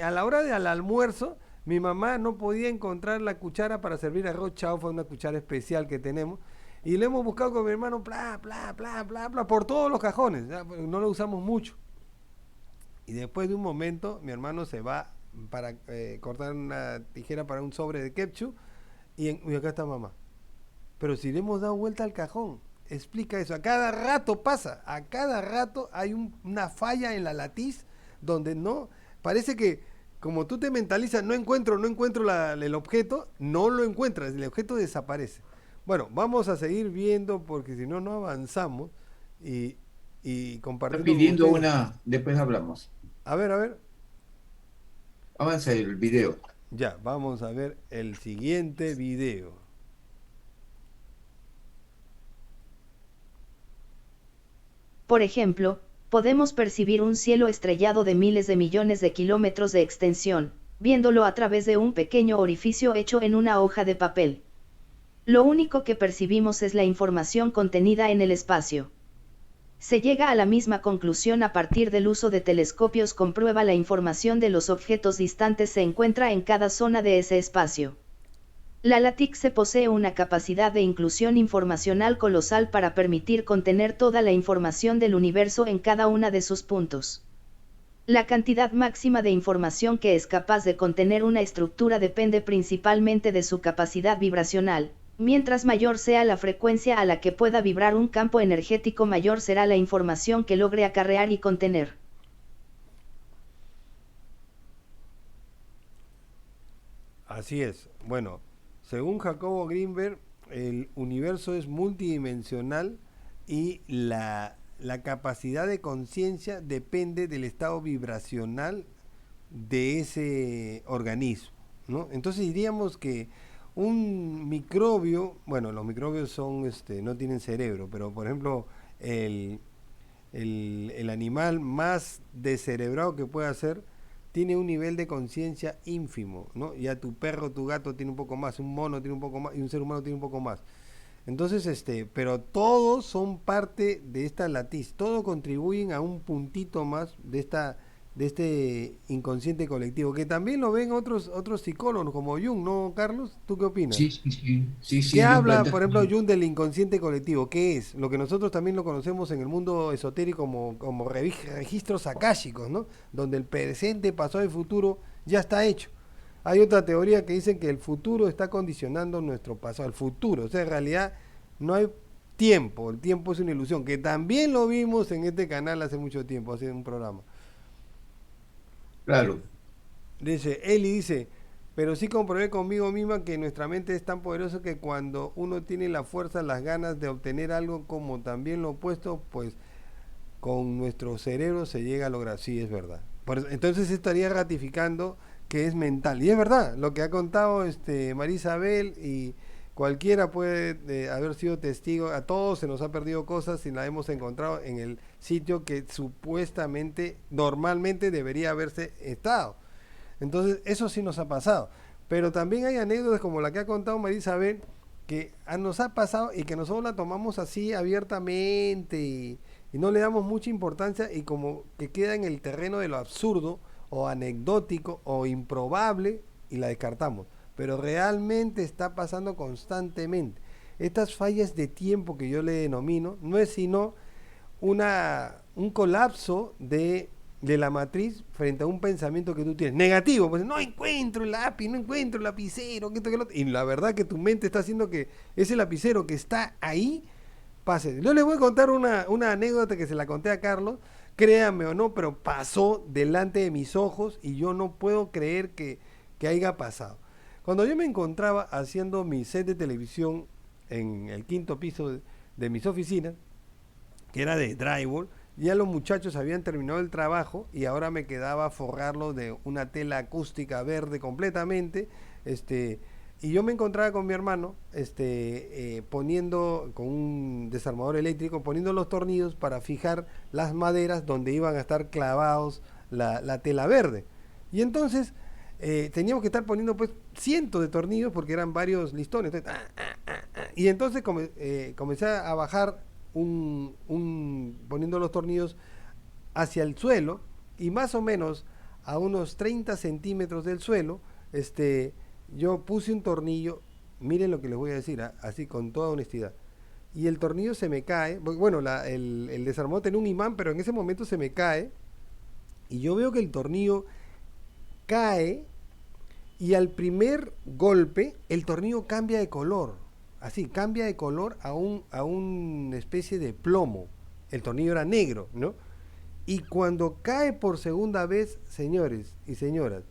a la hora del almuerzo, mi mamá no podía encontrar la cuchara para servir arroz chaufa, una cuchara especial que tenemos. Y le hemos buscado con mi hermano, bla, bla, bla, bla, bla, por todos los cajones. ¿Ya? No lo usamos mucho. Y después de un momento, mi hermano se va para cortar una tijera para un sobre de ketchup. Y acá está mamá. Pero si le hemos dado vuelta al cajón, explica eso. A cada rato pasa. A cada rato hay una falla en la latiz donde no. Parece que como tú te mentalizas, no encuentro el objeto, no lo encuentras, el objeto desaparece. Bueno, vamos a seguir viendo porque si no, no avanzamos y Está compartiendo con pidiendo ustedes. una, después hablamos. A ver, Avanza el video. ya, vamos a ver el siguiente video. Por ejemplo, podemos percibir un cielo estrellado de miles de millones de kilómetros de extensión, viéndolo a través de un pequeño orificio hecho en una hoja de papel. Lo único que percibimos es la información contenida en el espacio. Se llega a la misma conclusión a partir del uso de telescopios. Comprueba la información de los objetos distantes se encuentra en cada zona de ese espacio. La LaTeX posee una capacidad de inclusión informacional colosal para permitir contener toda la información del universo en cada una de sus puntos. La cantidad máxima de información que es capaz de contener una estructura depende principalmente de su capacidad vibracional. Mientras mayor sea la frecuencia a la que pueda vibrar un campo energético, mayor será la información que logre acarrear y contener. Así es. Bueno, según Jacobo Greenberg, el universo es multidimensional y la capacidad de conciencia depende del estado vibracional de ese organismo, ¿no? Entonces diríamos que un microbio, bueno, los microbios son, no tienen cerebro, pero por ejemplo, el animal más descerebrado que pueda ser, tiene un nivel de conciencia ínfimo, ¿no? Ya tu perro, tu gato tiene un poco más, un mono tiene un poco más, y un ser humano tiene un poco más. Entonces, pero todos son parte de esta latiz, todos contribuyen a un puntito más de este inconsciente colectivo, que también lo ven otros psicólogos como Jung, ¿no, Carlos? ¿Tú qué opinas? Sí, ¿Qué habla, por ejemplo, Jung del inconsciente colectivo? ¿Qué es? Lo que nosotros también lo conocemos en el mundo esotérico como registros akáshicos, ¿no? Donde el presente, pasado y futuro ya está hecho. Hay otra teoría que dice que el futuro está condicionando nuestro pasado, el futuro. O sea, en realidad no hay tiempo, el tiempo es una ilusión, que también lo vimos en este canal hace mucho tiempo, hace un programa. Claro. Eli dice, pero sí comprobé conmigo misma que nuestra mente es tan poderosa que cuando uno tiene la fuerza, las ganas de obtener algo, como también lo opuesto, pues con nuestro cerebro se llega a lograr. Sí, es verdad. Entonces estaría ratificando que es mental. Y es verdad, lo que ha contado María Isabel, y cualquiera puede haber sido testigo. A todos se nos ha perdido cosas y la hemos encontrado en el sitio que supuestamente, normalmente debería haberse estado. Entonces, eso sí nos ha pasado. Pero también hay anécdotas como la que ha contado María Isabel, que nos ha pasado y que nosotros la tomamos así abiertamente y no le damos mucha importancia, y como que queda en el terreno de lo absurdo o anecdótico o improbable, y la descartamos. Pero realmente está pasando constantemente. Estas fallas de tiempo que yo le denomino no es sino un colapso de la matriz frente a un pensamiento que tú tienes negativo. Pues no encuentro el lápiz, no encuentro el lapicero, que esto, que lo otro. Y la verdad que tu mente está haciendo que ese lapicero que está ahí pase. Yo les voy a contar una anécdota que se la conté a Carlos, créanme o no, pero pasó delante de mis ojos y yo no puedo creer que haya pasado. Cuando yo me encontraba haciendo mi set de televisión en el 5º piso de mis oficinas, que era de drywall, ya los muchachos habían terminado el trabajo y ahora me quedaba forrarlo de una tela acústica verde completamente, y yo me encontraba con mi hermano, poniendo con un desarmador eléctrico, poniendo los tornillos para fijar las maderas donde iban a estar clavados la tela verde. Y entonces teníamos que estar poniendo pues cientos de tornillos porque eran varios listones. Entonces, y entonces comencé a bajar poniendo los tornillos hacia el suelo, y más o menos a unos 30 centímetros del suelo, yo puse un tornillo, miren lo que les voy a decir, así con toda honestidad, y el tornillo se me cae. Bueno, el desarmador tenía un imán, pero en ese momento se me cae, y yo veo que el tornillo cae, y al primer golpe el tornillo cambia de color, así, cambia de color a una especie de plomo. El tornillo era negro, ¿no? Y cuando cae por segunda vez, señores y señoras,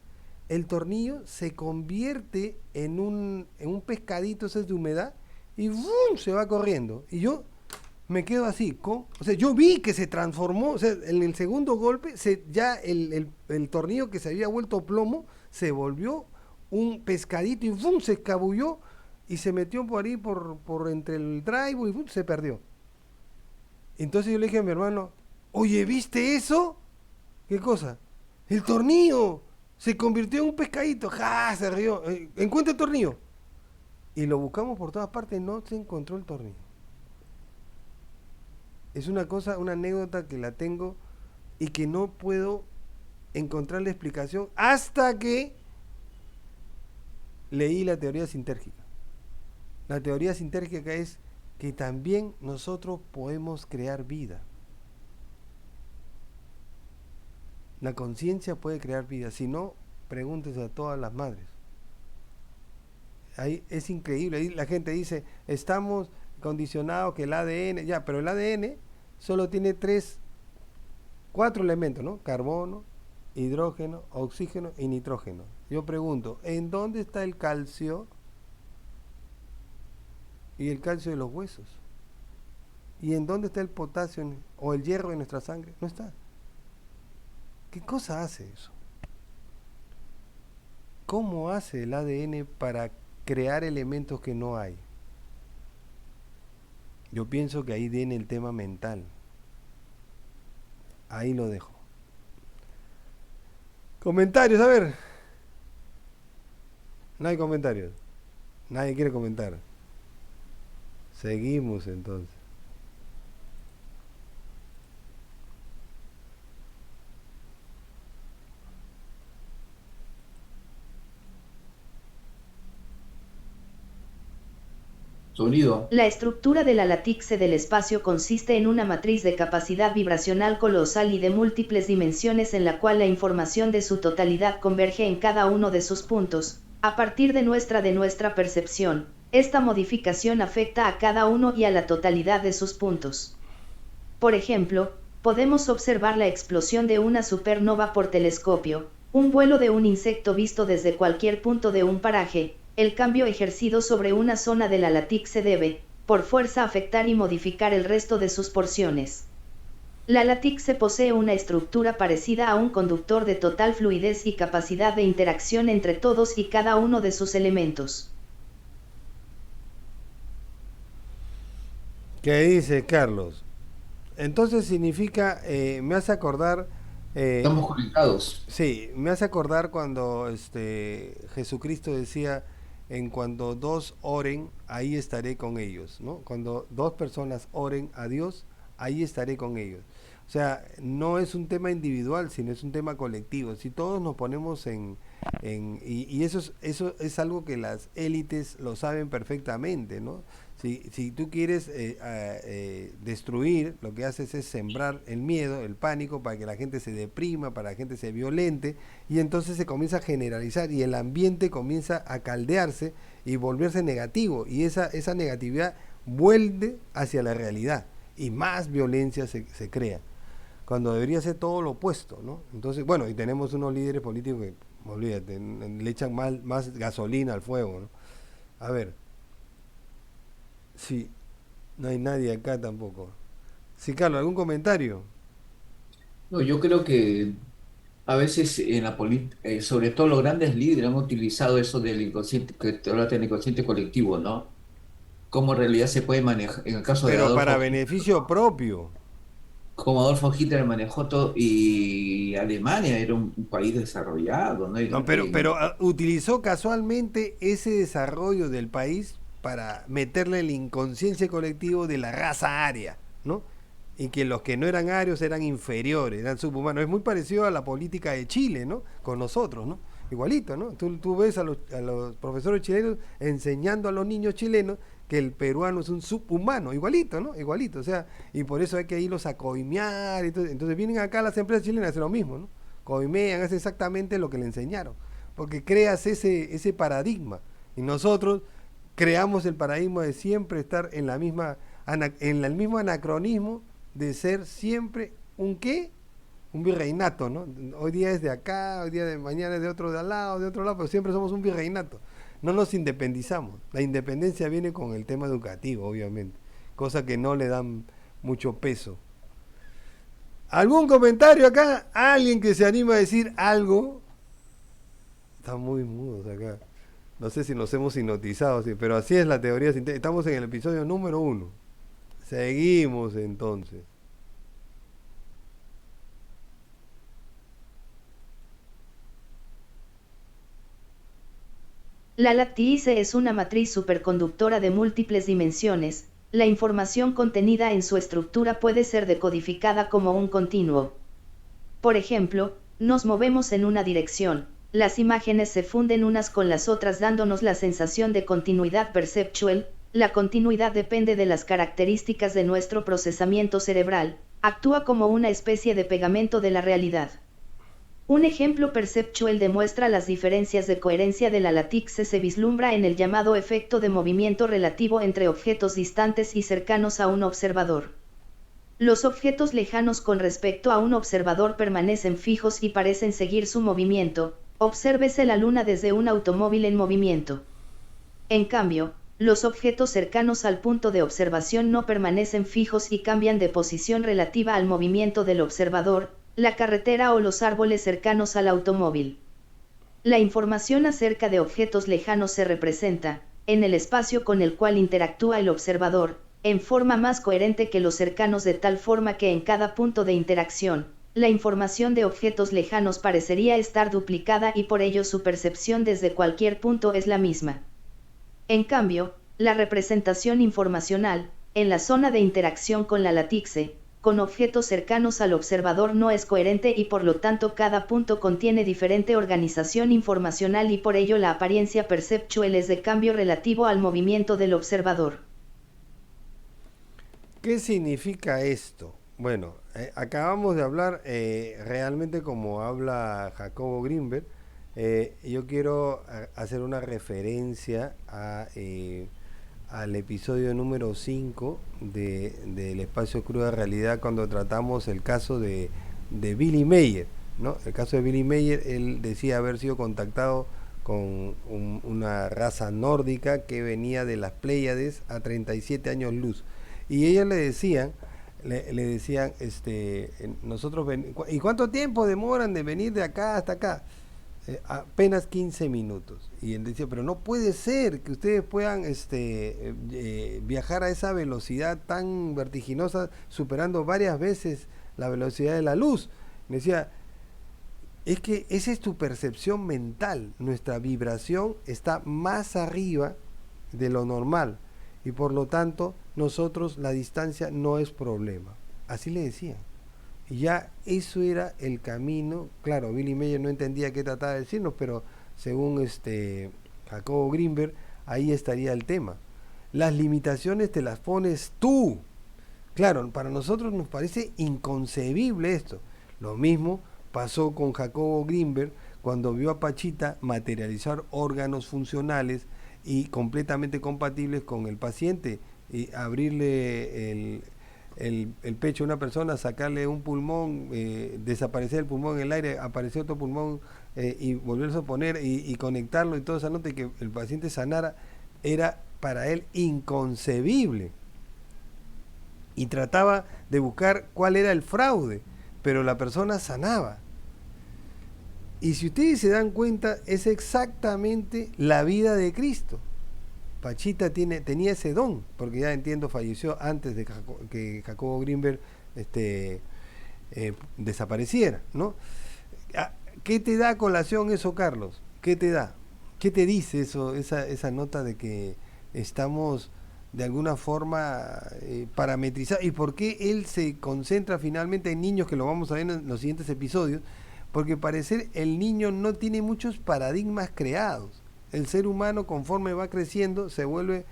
el tornillo se convierte en un pescadito ese de humedad, y ¡bum!, se va corriendo. Y yo me quedo así, o sea, yo vi que se transformó, o sea, en el segundo golpe, ya el tornillo que se había vuelto plomo, se volvió un pescadito y ¡bum!, se escabulló y se metió por ahí, por entre el drive, y ¡bum!, se perdió. Entonces yo le dije a mi hermano, Oye, ¿viste eso? ¿Qué cosa? El tornillo se convirtió en un pescadito. ¡Ja! Se rió. Encuentra el tornillo. Y lo buscamos por todas partes, no se encontró el tornillo. Es una cosa, una anécdota que la tengo y que no puedo encontrar la explicación hasta que leí la teoría sintérgica. La teoría sintérgica es que también nosotros podemos crear vida. La conciencia puede crear vida. Si no, pregúntese a todas las madres. Ahí es increíble. Ahí la gente dice, estamos condicionados que el ADN, ya, pero el ADN solo tiene 4 elementos, ¿no? Carbono, hidrógeno, oxígeno y nitrógeno. Yo pregunto, ¿en dónde está el calcio? Y el calcio de los huesos. ¿Y en dónde está el potasio o el hierro en nuestra sangre? No está. ¿Qué cosa hace eso? ¿Cómo hace el ADN para crear elementos que no hay? Yo pienso que ahí viene el tema mental. Ahí lo dejo. Comentarios, a ver. No hay comentarios. Nadie quiere comentar. Seguimos entonces. Sonido. La estructura de la látice del espacio consiste en una matriz de capacidad vibracional colosal y de múltiples dimensiones en la cual la información de su totalidad converge en cada uno de sus puntos. A partir de nuestra percepción, esta modificación afecta a cada uno y a la totalidad de sus puntos. Por ejemplo, podemos observar la explosión de una supernova por telescopio, un vuelo de un insecto visto desde cualquier punto de un paraje. El cambio ejercido sobre una zona de la látice debe, por fuerza, afectar y modificar el resto de sus porciones. La látice posee una estructura parecida a un conductor de total fluidez y capacidad de interacción entre todos y cada uno de sus elementos. ¿Qué dice Carlos? Entonces significa, me hace acordar... Estamos conectados. Sí, me hace acordar cuando Jesucristo decía, en cuando 2 oren, ahí estaré con ellos, ¿no? Cuando 2 personas oren a Dios, ahí estaré con ellos. O sea, no es un tema individual, sino es un tema colectivo. Si todos nos ponemos y eso es algo que las élites lo saben perfectamente, ¿no? Si tú quieres destruir, lo que haces es sembrar el miedo, el pánico, para que la gente se deprima, para que la gente se violente, y entonces se comienza a generalizar y el ambiente comienza a caldearse y volverse negativo, y esa negatividad vuelve hacia la realidad y más violencia se crea, cuando debería ser todo lo opuesto, ¿no? Entonces, bueno, y tenemos unos líderes políticos que, olvídate, le echan más gasolina al fuego, ¿no? A ver. Sí, no hay nadie acá tampoco. Sí, Carlos, ¿algún comentario? No, yo creo que a veces en la sobre todo los grandes líderes han utilizado eso del inconsciente, que te habla del inconsciente colectivo, ¿no? Cómo en realidad se puede manejar, en el caso de Pero para Adolfo, beneficio propio. como Adolfo Hitler manejó todo, y Alemania era un país desarrollado, ¿no? No, pero utilizó casualmente ese desarrollo del país para meterle el inconsciente colectivo de la raza aria, ¿no? Y que los que no eran arios eran inferiores, eran subhumanos. Es muy parecido a la política de Chile, ¿no? Con nosotros, ¿no? Igualito, ¿no? Tú ves a los profesores chilenos enseñando a los niños chilenos que el peruano es un subhumano, igualito, ¿no? Igualito, o sea, y por eso hay que irlos a coimear, entonces vienen acá las empresas chilenas a hacer lo mismo, ¿no? Coimean, hacen exactamente lo que le enseñaron, porque creas ese paradigma, y nosotros creamos el paradigma de siempre estar en el mismo anacronismo de ser siempre un virreinato, ¿no? Hoy día es de acá, hoy día de mañana es de otro lado, pero siempre somos un virreinato. No nos independizamos. La independencia viene con el tema educativo, obviamente, cosa que no le dan mucho peso. ¿Algún comentario acá? ¿Alguien que se anima a decir algo? Están muy mudos acá. No sé si nos hemos hipnotizado, sí, pero así es la teoría sintética. Estamos en el episodio número 1. Seguimos entonces. La lattice es una matriz superconductora de múltiples dimensiones. La información contenida en su estructura puede ser decodificada como un continuo. Por ejemplo, nos movemos en una dirección, las imágenes se funden unas con las otras dándonos la sensación de continuidad perceptual. La continuidad depende de las características de nuestro procesamiento cerebral, actúa como una especie de pegamento de la realidad. Un ejemplo perceptual demuestra las diferencias de coherencia de la lattice se vislumbra en el llamado efecto de movimiento relativo entre objetos distantes y cercanos a un observador. Los objetos lejanos con respecto a un observador permanecen fijos y parecen seguir su movimiento. Obsérvese la luna desde un automóvil en movimiento. En cambio, los objetos cercanos al punto de observación no permanecen fijos y cambian de posición relativa al movimiento del observador, la carretera o los árboles cercanos al automóvil. La información acerca de objetos lejanos se representa, en el espacio con el cual interactúa el observador, en forma más coherente que los cercanos de tal forma que en cada punto de interacción, la información de objetos lejanos parecería estar duplicada y por ello su percepción desde cualquier punto es la misma. En cambio, la representación informacional, en la zona de interacción con la lattice, con objetos cercanos al observador no es coherente y por lo tanto cada punto contiene diferente organización informacional y por ello la apariencia perceptual es de cambio relativo al movimiento del observador. ¿Qué significa esto? Bueno, acabamos de hablar realmente como habla Jacobo Greenberg. Yo quiero hacer una referencia al episodio número 5 del Espacio Cruda Realidad, cuando tratamos el caso de Billy Mayer, ¿no? El caso de Billy Mayer, él decía haber sido contactado con una raza nórdica que venía de las Pléyades a 37 años luz. Y ellos le decían, nosotros ¿y cuánto tiempo demoran de venir de acá hasta acá? Apenas 15 minutos. Y él decía, pero no puede ser que ustedes puedan viajar a esa velocidad tan vertiginosa, superando varias veces la velocidad de la luz. Me decía, es que esa es tu percepción mental, nuestra vibración está más arriba de lo normal y por lo tanto nosotros la distancia no es problema. Así le decían. Y ya eso era el camino. Claro, Billy Mayer no entendía qué trataba de decirnos, pero según Jacobo Greenberg, ahí estaría el tema. Las limitaciones te las pones tú. Claro, para nosotros nos parece inconcebible esto. Lo mismo pasó con Jacobo Greenberg cuando vio a Pachita materializar órganos funcionales y completamente compatibles con el paciente y abrirle el pecho a una persona, sacarle un pulmón, desaparecer el pulmón en el aire, aparecer otro pulmón y volverse a poner y conectarlo y toda esa nota y que el paciente sanara, era para él inconcebible. Y trataba de buscar cuál era el fraude, pero la persona sanaba. Y si ustedes se dan cuenta, es exactamente la vida de Cristo. Pachita tenía ese don, porque ya entiendo, falleció antes de que Jacobo Greenberg desapareciera, ¿no? ¿Qué te da a colación eso, Carlos? ¿Qué te da? ¿Qué te dice eso, esa nota de que estamos de alguna forma parametrizados? ¿Y por qué él se concentra finalmente en niños, que lo vamos a ver en los siguientes episodios? Porque parecer el niño no tiene muchos paradigmas creados. El ser humano, conforme va creciendo, se vuelve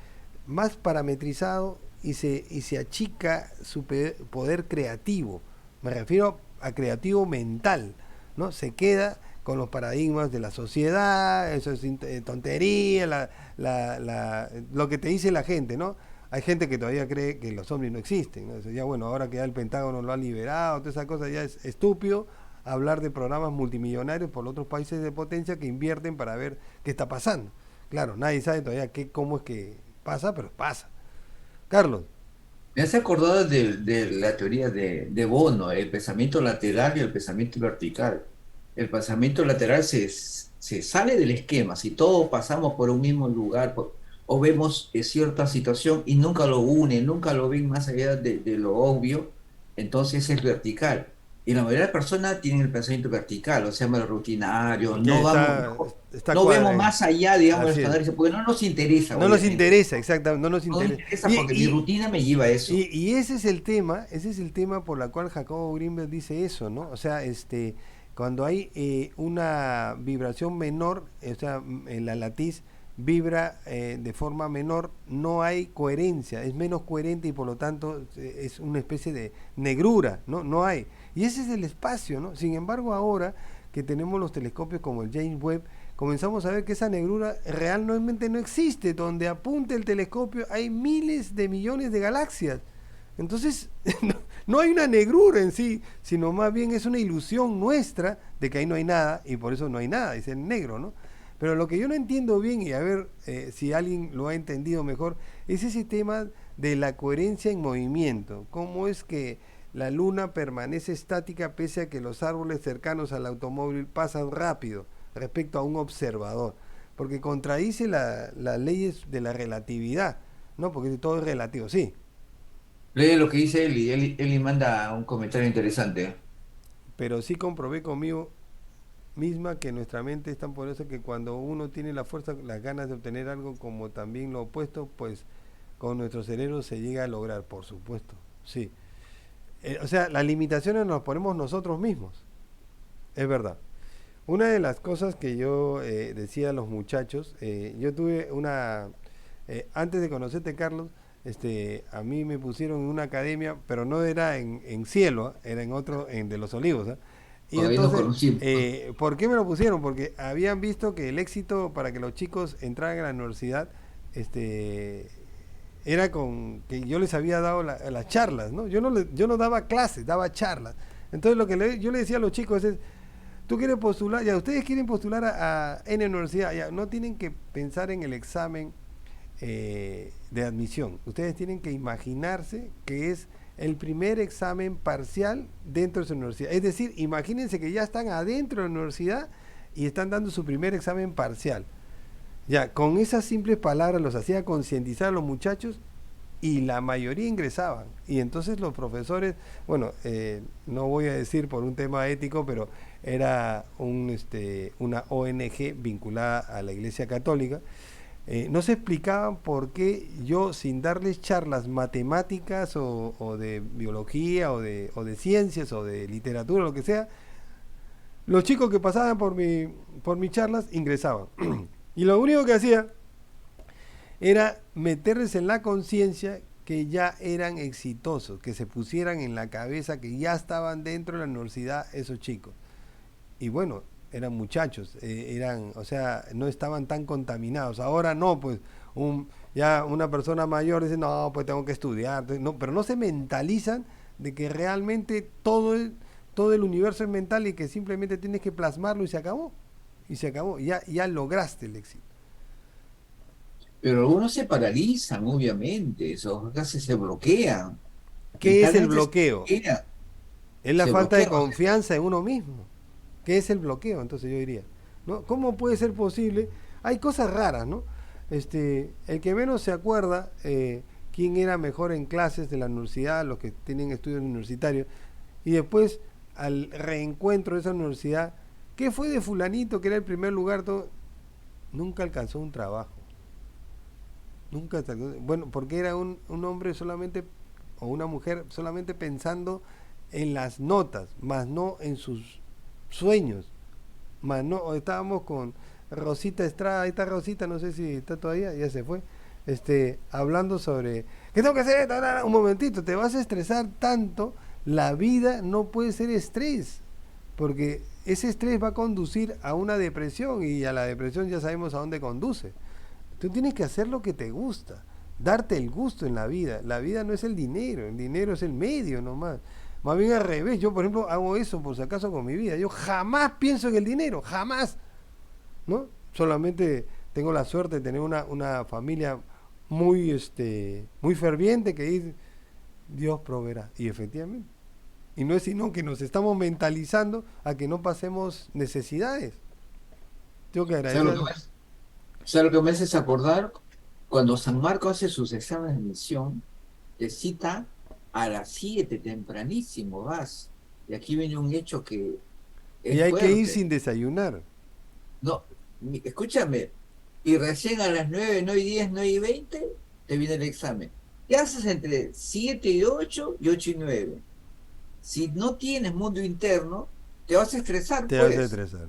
más parametrizado y se achica su poder creativo. Me refiero a creativo mental, ¿no? Se queda con los paradigmas de la sociedad, eso es tontería, lo que te dice la gente, ¿no? Hay gente que todavía cree que los ovnis no existen, ¿no? Ya bueno, ahora que ya el Pentágono lo ha liberado, toda esa cosa, ya es estúpido hablar de programas multimillonarios por otros países de potencia que invierten para ver qué está pasando. Claro, nadie sabe todavía cómo es que pasa, pero pasa. Carlos. Me has acordado de la teoría de Bono, el pensamiento lateral y el pensamiento vertical. El pensamiento lateral se sale del esquema. Si todos pasamos por un mismo lugar o vemos cierta situación y nunca lo unen, nunca lo ven más allá de lo obvio, entonces es vertical. Y la mayoría de las personas tienen el pensamiento vertical, o sea, más rutinario, Que no vamos, está no vemos cuadra. más allá, digamos, de los Así es. estándares, porque no nos interesa, No nos obviamente. interesa, exactamente, no nos No nos interesa. interesa porque mi rutina me lleva a eso. Y ese es el tema por la cual Jacobo Greenberg dice eso, ¿no? O sea, cuando hay una vibración menor, o sea, la latiz vibra de forma menor, no hay coherencia, es menos coherente y por lo tanto es una especie de negrura, ¿no? No hay. Y ese es el espacio, ¿no? Sin embargo, ahora que tenemos los telescopios como el James Webb, comenzamos a ver que esa negrura realmente no existe. Donde apunte el telescopio hay miles de millones de galaxias. Entonces, no hay una negrura en sí, sino más bien es una ilusión nuestra de que ahí no hay nada, y por eso no hay nada, es el negro, ¿no? Pero lo que yo no entiendo bien, y a ver si alguien lo ha entendido mejor, es ese tema de la coherencia en movimiento. ¿Cómo es que la luna permanece estática pese a que los árboles cercanos al automóvil pasan rápido respecto a un observador? Porque contradice las leyes de la relatividad, ¿no? Porque todo es relativo, sí. Lee lo que dice Eli manda un comentario interesante. Pero sí comprobé conmigo misma que nuestra mente es tan poderosa que cuando uno tiene la fuerza, las ganas de obtener algo como también lo opuesto, pues con nuestro cerebro se llega a lograr, por supuesto, sí. O sea, las limitaciones nos ponemos nosotros mismos, es verdad. Una de las cosas que yo decía a los muchachos, yo tuve antes de conocerte Carlos, a mí me pusieron en una academia, pero no era en Cielo, era en otro, en de los Olivos, ¿eh? Y Por ahí nos entonces, conocimos. ¿por qué me lo pusieron? Porque habían visto que el éxito para que los chicos entraran a la universidad, era con que yo les había dado las charlas, ¿no? Yo no daba clases, daba charlas. Entonces yo le decía a los chicos es, tú quieres postular, ya ustedes quieren postular a N universidad, ya no tienen que pensar en el examen de admisión. Ustedes tienen que imaginarse que es el primer examen parcial dentro de su universidad. Es decir, imagínense que ya están adentro de la universidad y están dando su primer examen parcial. Ya, con esas simples palabras los hacía concientizar a los muchachos y la mayoría ingresaban. Y entonces los profesores, bueno, no voy a decir por un tema ético, pero era una ONG vinculada a la Iglesia Católica. No se explicaban por qué yo, sin darles charlas matemáticas o de biología o de ciencias o de literatura, lo que sea, los chicos que pasaban por mis charlas ingresaban. Y lo único que hacía era meterles en la conciencia que ya eran exitosos, que se pusieran en la cabeza que ya estaban dentro de la universidad esos chicos. Y bueno, eran muchachos, o sea, no estaban tan contaminados. Ahora no, pues ya una persona mayor dice, no, pues tengo que estudiar, no, pero no se mentalizan de que realmente todo el universo es mental y que simplemente tienes que plasmarlo y se acabó. Y se acabó, ya lograste el éxito. Pero algunos se paralizan, obviamente, esos casi se bloquean. ¿Qué es el Mentalmente bloqueo? Es la se falta de bloquean. confianza en uno mismo. ¿Qué es el bloqueo? Entonces yo diría, ¿no? ¿Cómo puede ser posible? Hay cosas raras, ¿no? El que menos se acuerda quién era mejor en clases de la universidad, los que tienen estudios universitarios, y después al reencuentro de esa universidad, ¿qué fue de fulanito que era el primer lugar? Nunca alcanzó un trabajo. Nunca alcanzó, bueno, porque era un hombre solamente, o una mujer solamente pensando en las notas, más no en sus sueños. Más no, estábamos con Rosita Estrada, ahí está Rosita, no sé si está todavía, ya se fue, hablando sobre, ¿qué tengo que hacer? Un momentito, te vas a estresar tanto, la vida no puede ser estrés, porque ese estrés va a conducir a una depresión y a la depresión ya sabemos a dónde conduce. Tú tienes que hacer lo que te gusta, darte el gusto en la vida no es el dinero es el medio nomás. Más bien al revés, yo por ejemplo hago eso por si acaso con mi vida, yo jamás pienso en el dinero, jamás, ¿no? Solamente tengo la suerte de tener una familia muy, muy ferviente que dice, Dios proveerá, y efectivamente. Y no es sino que nos estamos mentalizando a que no pasemos necesidades. Tengo que ¿Sabes lo agradecer. que ¿Sabes lo que me haces acordar? Cuando San Marcos hace sus exámenes de admisión, te cita a las 7 tempranísimo, vas. Y aquí viene un hecho que es Y hay que ir fuerte. sin desayunar. No, escúchame, y recién a las 9, 9 y 10, 9 y 20, te viene el examen. ¿Qué haces entre 7 y 8 y 8 y 9? Si no tienes mundo interno, te vas a estresar, Te pues. hace estresar.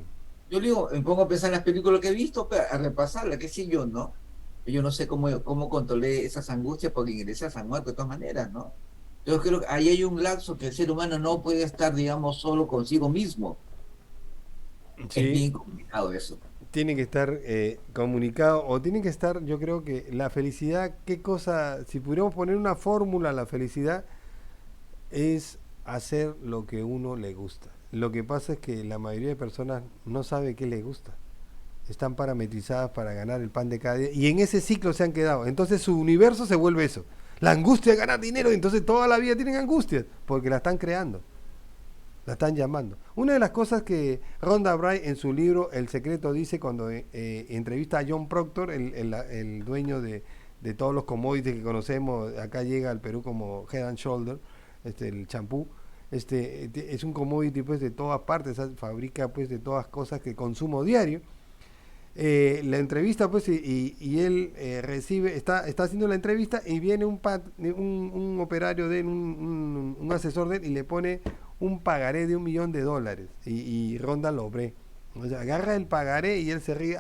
Yo digo, me pongo a pensar en las películas que he visto, a repasarlas, qué sé yo, ¿no? Yo no sé cómo controlé esas angustias porque ingresé a San Marcos de todas maneras, ¿no? Yo creo que ahí hay un lapso que el ser humano no puede estar, digamos, solo consigo mismo. Es Sí, bien complicado eso. tiene que estar comunicado o tiene que estar, yo creo que la felicidad, qué cosa, si pudiéramos poner una fórmula a la felicidad, es hacer lo que uno le gusta. Lo que pasa es que la mayoría de personas no sabe qué les gusta. Están parametrizadas para ganar el pan de cada día y en ese ciclo se han quedado. Entonces su universo se vuelve eso. La angustia de ganar dinero, y entonces toda la vida tienen angustias porque la están creando. La están llamando. Una de las cosas que Rhonda Byrne en su libro El Secreto dice cuando entrevista a John Proctor, el dueño de todos los commodities que conocemos, acá llega al Perú como Head and Shoulder, el champú, es un commodity pues de todas partes, fabrica pues de todas cosas que consumo diario. La entrevista pues y él recibe, está haciendo la entrevista y viene un operario de él, un asesor de él y le pone un pagaré de $1 millón y Rhonda lo ve, o sea, agarra el pagaré y él se ríe,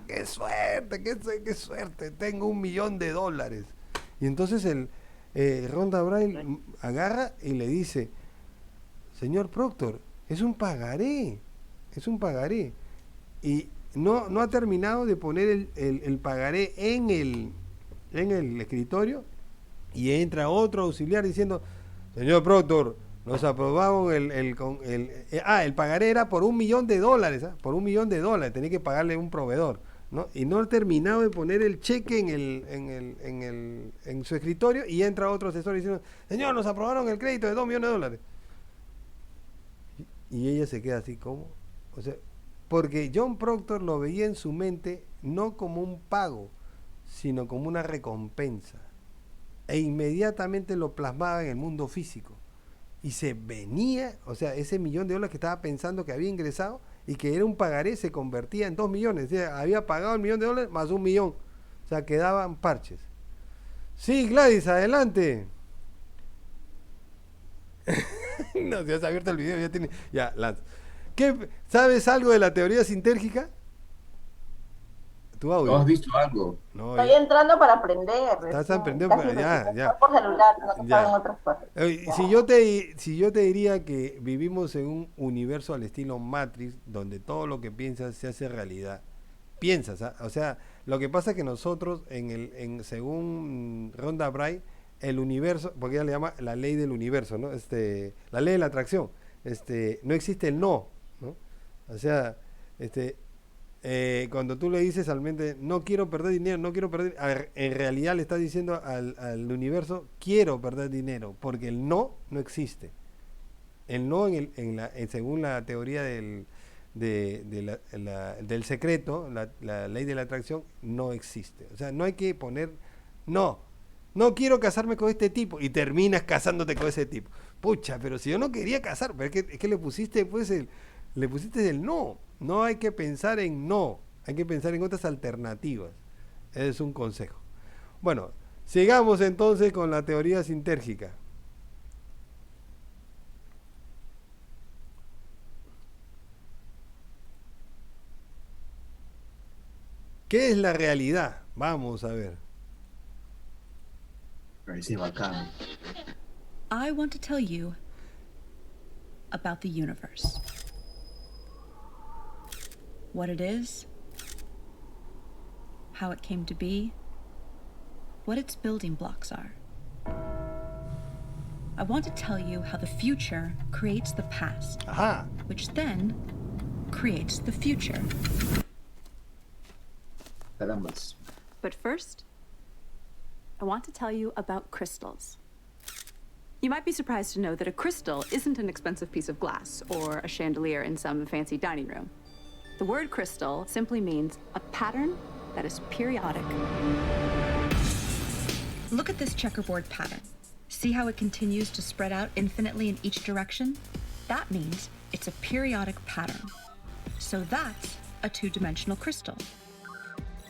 qué suerte, qué suerte, tengo $1 millón y entonces Rhonda Byrne agarra y le dice, señor Proctor, es un pagaré y no ha terminado de poner el pagaré en el escritorio y entra otro auxiliar diciendo, señor Proctor, nos aprobamos el pagaré era por $1 millón, por $1 millón, tenía que pagarle a un proveedor, ¿no? Y no ha terminado de poner el cheque en su escritorio y entra otro asesor diciendo, señor, nos aprobaron el crédito de $2 millones. Y ella se queda así, ¿cómo? O sea, porque John Proctor lo veía en su mente no como un pago, sino como una recompensa. E inmediatamente lo plasmaba en el mundo físico. Y se venía, o sea, ese $1 millón que estaba pensando que había ingresado y que era un pagaré se convertía en $2 millones. O sea, había pagado el $1 millón más $1 millón. O sea, quedaban parches. Sí, Gladys, adelante. No, se has abierto el video, ya, Lance. ¿Sabes algo de la teoría sintérgica? Tu audio. ¿No has visto algo? No, Estoy entrando para aprender. Estás aprendiendo, ya. Por celular, no Ya. saben otras cosas. Si yo te diría que vivimos en un universo al estilo Matrix, donde todo lo que piensas se hace realidad. Piensas, o sea, lo que pasa es que nosotros, según Rhonda Byrne, el universo, porque ella le llama la ley del universo, ¿no? La ley de la atracción, no existe el no, ¿no? O sea, cuando tú le dices al mente, no quiero perder dinero, en realidad le estás diciendo al universo, quiero perder dinero, porque el no existe. El no, según la teoría del secreto, la ley de la atracción, no existe. O sea, no hay que poner, no quiero casarme con este tipo, y terminas casándote con ese tipo. Pucha, pero si yo no quería casar, pero es que le pusiste pues el no. No hay que pensar en no, hay que pensar en otras alternativas. Ese es un consejo. Bueno, sigamos entonces con la teoría sintérgica. ¿Qué es la realidad? Vamos a ver. I want to tell you about the universe. What it is, how it came to be, what its building blocks are. I want to tell you how the future creates the past, which then creates the future. Carambas. But first, I want to tell you about crystals. You might be surprised to know that a crystal isn't an expensive piece of glass or a chandelier in some fancy dining room. The word crystal simply means a pattern that is periodic. Look at this checkerboard pattern. See how it continues to spread out infinitely in each direction? That means it's a periodic pattern. So that's a two-dimensional crystal.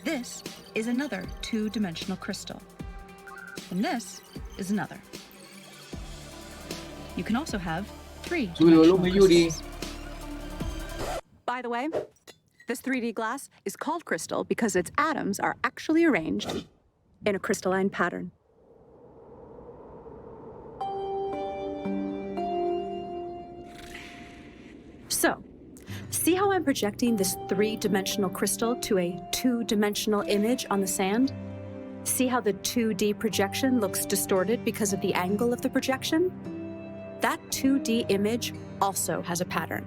This is another two-dimensional crystal. And this is another. You can also have three-dimensional crystals. By the way, this 3D glass is called crystal because its atoms are actually arranged in a crystalline pattern. So, see how I'm projecting this three-dimensional crystal to a two-dimensional image on the sand? See how the 2D projection looks distorted because of the angle of the projection? That 2D image also has a pattern,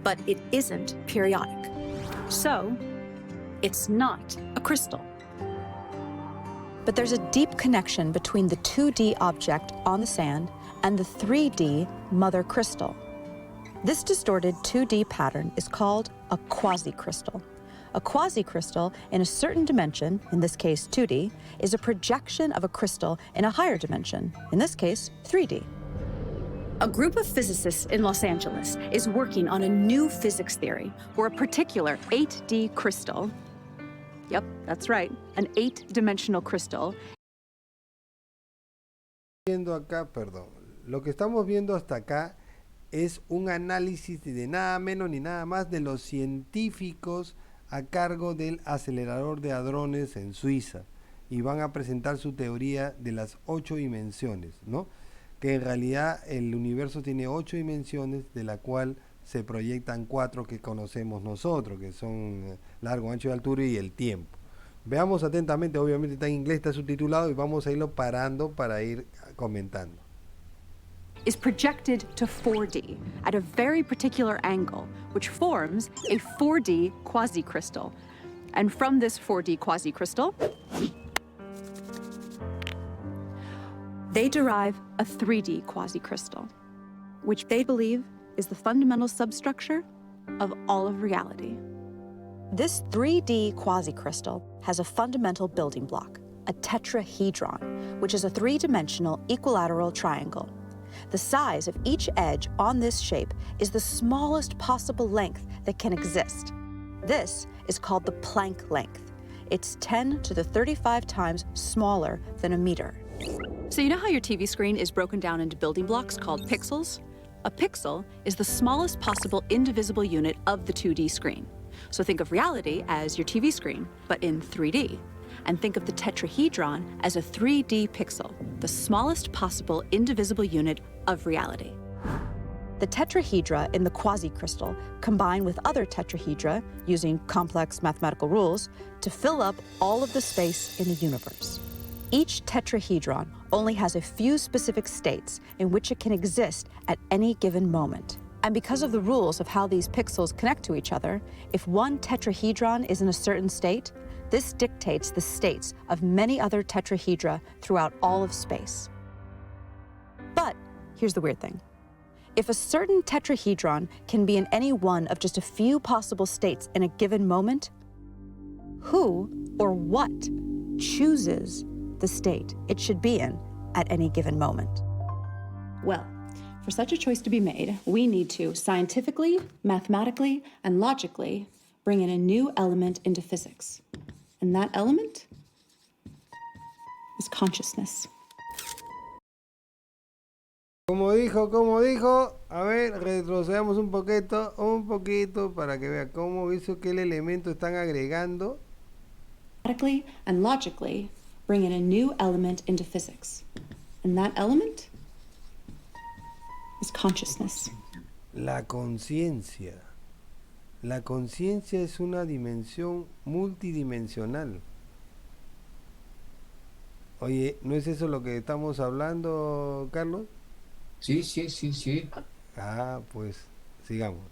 but it isn't periodic. So, it's not a crystal. But there's a deep connection between the 2D object on the sand and the 3D mother crystal. This distorted 2D pattern is called a quasi-crystal. A quasi-crystal in a certain dimension, in this case 2D, is a projection of a crystal in a higher dimension, in this case 3D. A group of physicists in Los Angeles is working on a new physics theory where a particular 8D crystal, yep, that's right, an 8-dimensional crystal. Viendo acá, perdón, lo que estamos viendo hasta acá es un análisis de nada menos ni nada más de los científicos a cargo del acelerador de hadrones en Suiza, y van a presentar su teoría de las 8 dimensiones, ¿no? Que en realidad el universo tiene 8 dimensiones, de la cual se proyectan 4 que conocemos nosotros, que son largo, ancho y altura y el tiempo. Veamos atentamente, obviamente está en inglés, está subtitulado, y vamos a irlo parando para ir comentando. Is projected to 4D at a very particular angle, which forms a 4D quasi-crystal. And from this 4D quasi-crystal, they derive a 3D quasi-crystal, which they believe is the fundamental substructure of all of reality. This 3D quasi-crystal has a fundamental building block, a tetrahedron, which is a three-dimensional equilateral triangle. The size of each edge on this shape is the smallest possible length that can exist. This is called the Planck length. It's 10 to the 35 times smaller than a meter. So you know how your TV screen is broken down into building blocks called pixels? A pixel is the smallest possible indivisible unit of the 2D screen. So think of reality as your TV screen, but in 3D. And think of the tetrahedron as a 3D pixel, the smallest possible indivisible unit of reality. The tetrahedra in the quasi-crystal combine with other tetrahedra, using complex mathematical rules, to fill up all of the space in the universe. Each tetrahedron only has a few specific states in which it can exist at any given moment. And because of the rules of how these pixels connect to each other, if one tetrahedron is in a certain state, this dictates the states of many other tetrahedra throughout all of space. But here's the weird thing. If a certain tetrahedron can be in any one of just a few possible states in a given moment, who or what chooses the state it should be in at any given moment? Well, for such a choice to be made, we need to scientifically, mathematically, and logically bring in a new element into physics. And that element is consciousness. Como dijo, a ver, retrocedamos un poquito para que vea cómo hizo que el elemento están agregando. Mathematically and logically bring in a new element into physics. And that element is consciousness. La conciencia. La conciencia es una dimensión multidimensional. Oye, ¿no es eso lo que estamos hablando, Carlos? Sí, sí, sí, sí. Ah, pues, sigamos.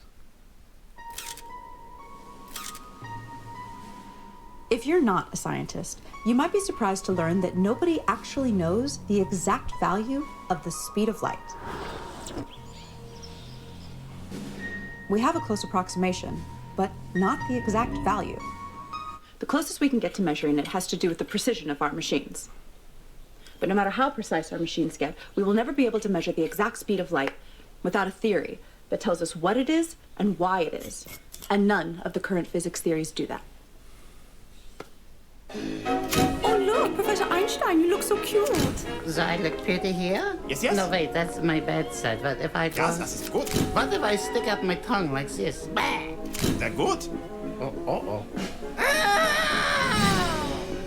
If you're not a scientist, you might be surprised to learn that nobody actually knows the exact value of the speed of light. We have a close approximation, but not the exact value. The closest we can get to measuring it has to do with the precision of our machines. But no matter how precise our machines get, we will never be able to measure the exact speed of light without a theory that tells us what it is and why it is. And none of the current physics theories do that. Oh, look, Professor Einstein, you look so cute. So I look pretty here? Yes, yes. No, wait, that's my bad side. But if I draw... Das ist gut. What if I stick up my tongue like this? Bah! Sehr gut. Oh.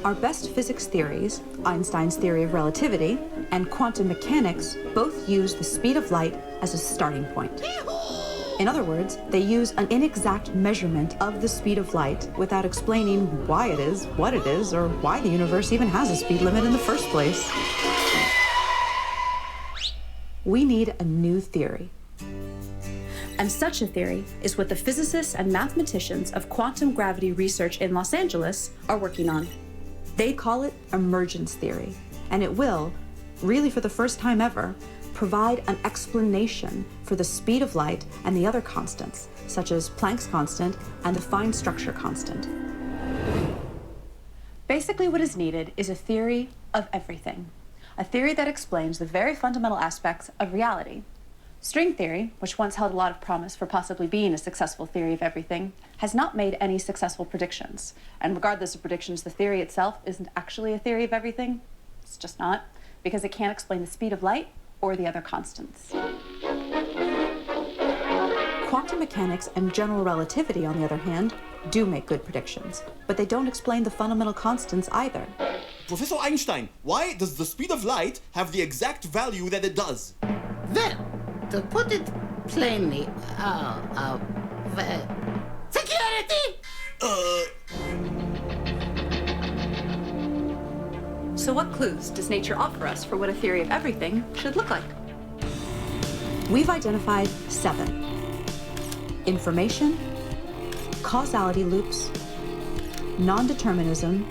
Our best physics theories, Einstein's theory of relativity and quantum mechanics, both use the speed of light as a starting point. In other words, they use an inexact measurement of the speed of light without explaining why it is, what it is, or why the universe even has a speed limit in the first place. We need a new theory. And such a theory is what the physicists and mathematicians of quantum gravity research in Los Angeles are working on. They call it emergence theory, and it will, really for the first time ever, provide an explanation for the speed of light and the other constants, such as Planck's constant and the fine structure constant. Basically, what is needed is a theory of everything. A theory that explains the very fundamental aspects of reality. String theory, which once held a lot of promise for possibly being a successful theory of everything, has not made any successful predictions. And regardless of predictions, the theory itself isn't actually a theory of everything. It's just not, because it can't explain the speed of light or the other constants. Quantum mechanics and general relativity, on the other hand, do make good predictions, but they don't explain the fundamental constants either. Professor Einstein, why does the speed of light have the exact value that it does? Well, to put it plainly, security! So what clues does nature offer us for what a theory of everything should look like? We've identified 7. Information, causality loops, non-determinism,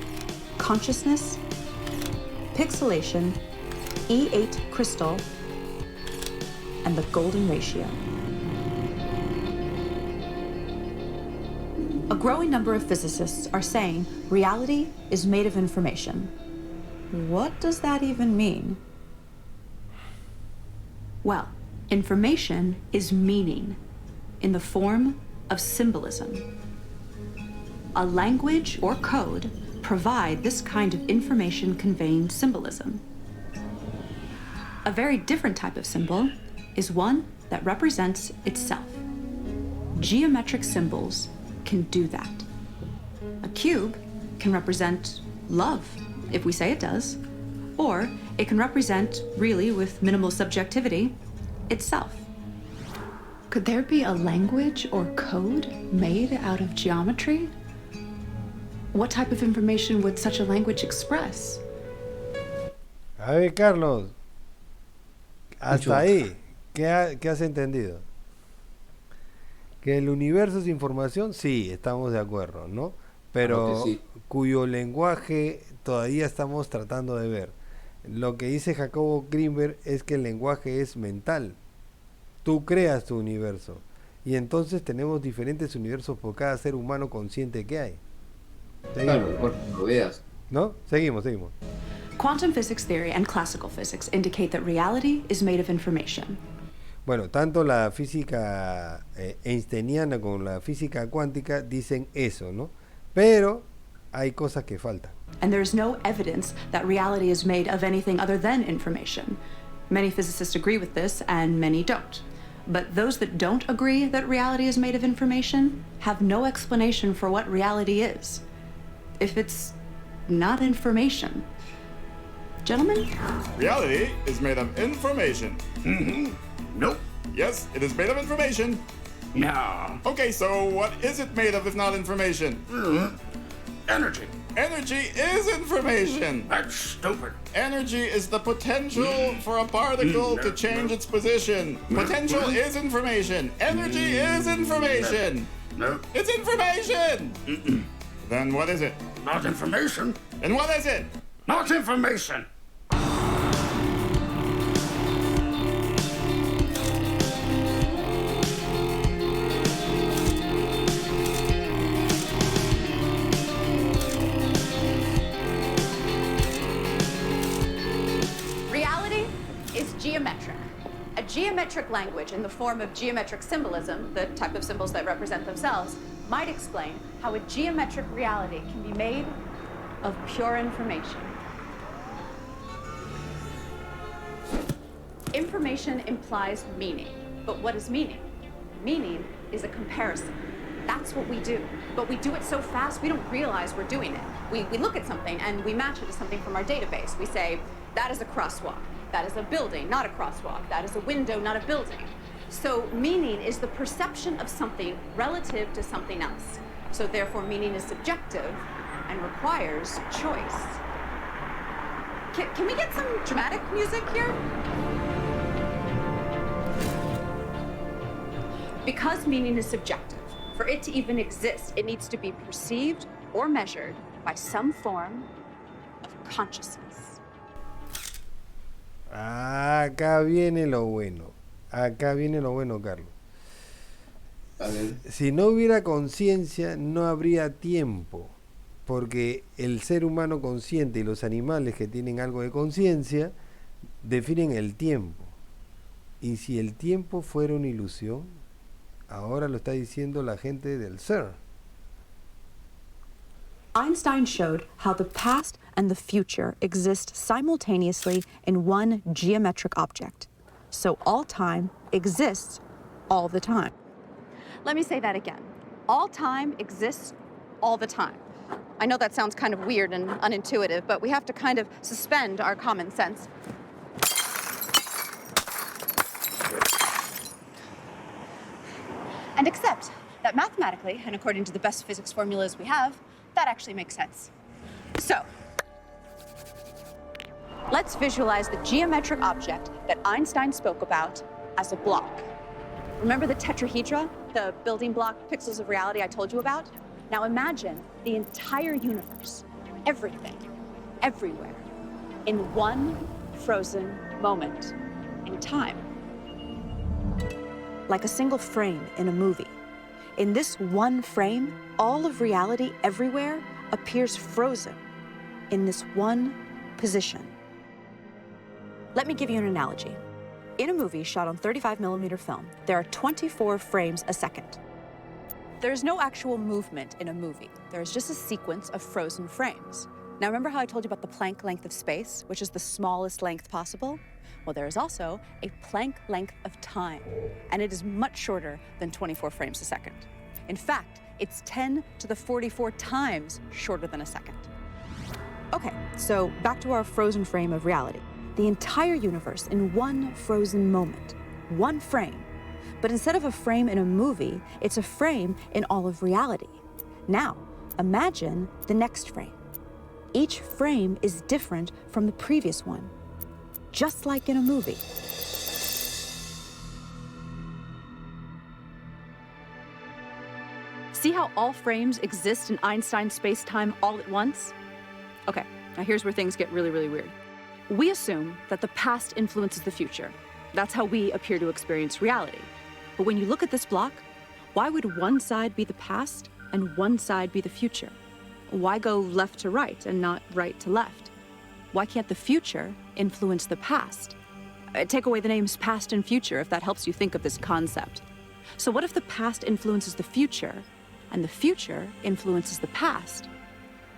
consciousness, pixelation, E8 crystal, and the golden ratio. A growing number of physicists are saying reality is made of information. What does that even mean? Well, information is meaning in the form of symbolism. A language or code provide this kind of information conveying symbolism. A very different type of symbol is one that represents itself. Geometric symbols can do that. A cube can represent love, if we say it does, or it can represent, really with minimal subjectivity, itself. Could there be a language or code made out of geometry? What type of information would such a language express? A ver, Carlos, hasta ahí, ¿qué has entendido? Que el universo es información, sí, estamos de acuerdo, ¿no? Pero sí. Cuyo lenguaje todavía estamos tratando de ver. Lo que dice Jacobo Greenberg es que el lenguaje es mental. Tú creas tu universo. Y entonces tenemos diferentes universos por cada ser humano consciente que hay. Claro, por lo veas. ¿No? Seguimos. Quantum physics theory and classical physics indicate that reality is made of information. Bueno, tanto la física einsteiniana como la física cuántica dicen eso, ¿no? Pero hay cosas que faltan. And there is no evidence that reality is made of anything other than information. Many physicists agree with this, and many don't. But those that don't agree that reality is made of information have no explanation for what reality is, if it's not information. Gentlemen? Reality is made of information. Nope. Yes, it is made of information. No. Okay, so what is it made of if not information? Energy. Energy is information. That's stupid. Energy is the potential for a particle to change its position. Potential is information. Energy is information. No. It's information. Then what is it? Not information. And what is it? Not information. Reality is geometric. A geometric geometric language in the form of geometric symbolism, the type of symbols that represent themselves, might explain how a geometric reality can be made of pure information. Information implies meaning. But what is meaning? Meaning is a comparison. That's what we do. But we do it so fast, we don't realize we're doing it. We look at something and we match it to something from our database. We say, that is a crosswalk. That is a building, not a crosswalk. That is a window, not a building. So meaning is the perception of something relative to something else. So therefore, meaning is subjective and requires choice. Can we get some dramatic music here? Because meaning is subjective, for it to even exist, it needs to be perceived or measured by some form of consciousness. Acá viene lo bueno. Acá viene lo bueno, Carlos. A ver. Si no hubiera conciencia, no habría tiempo. Porque el ser humano consciente y los animales que tienen algo de conciencia definen el tiempo. Y si el tiempo fuera una ilusión, ahora lo está diciendo la gente del CERN. Einstein showed how the past and the future exist simultaneously in one geometric object. So all time exists all the time. Let me say that again. All time exists all the time. I know that sounds kind of weird and unintuitive, but we have to kind of suspend our common sense. And accept that mathematically, and according to the best physics formulas we have, that actually makes sense. So, let's visualize the geometric object that Einstein spoke about as a block. Remember the tetrahedra, the building block pixels of reality I told you about? Now imagine the entire universe, everything, everywhere, in one frozen moment in time. Like a single frame in a movie. In this one frame, all of reality everywhere appears frozen in this one position. Let me give you an analogy. In a movie shot on 35mm film, there are 24 frames a second. There's no actual movement in a movie. There's just a sequence of frozen frames. Now remember how I told you about the Planck length of space, which is the smallest length possible? Well, there is also a Planck length of time, and it is much shorter than 24 frames a second. In fact, it's 10 to the 44 times shorter than a second. Okay, so back to our frozen frame of reality. The entire universe in one frozen moment, one frame. But instead of a frame in a movie, it's a frame in all of reality. Now, imagine the next frame. Each frame is different from the previous one, just like in a movie. See how all frames exist in Einstein's space-time all at once? Okay, now here's where things get really, really weird. We assume that the past influences the future. That's how we appear to experience reality. But when you look at this block, why would one side be the past and one side be the future? Why go left to right and not right to left? Why can't the future influence the past? Take away the names past and future if that helps you think of this concept. So what if the past influences the future and the future influences the past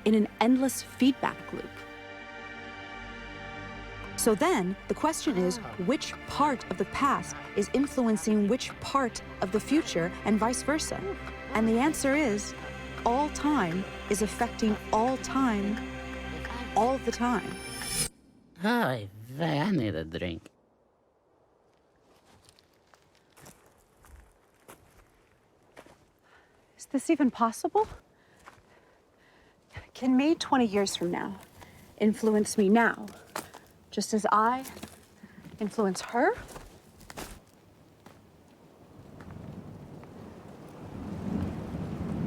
in an endless feedback loop? So then, the question is, which part of the past is influencing which part of the future and vice versa? And the answer is, all time is affecting all time, all the time. Hi, I need a drink. Is this even possible? Can me 20 years from now influence me now, just as I influence her?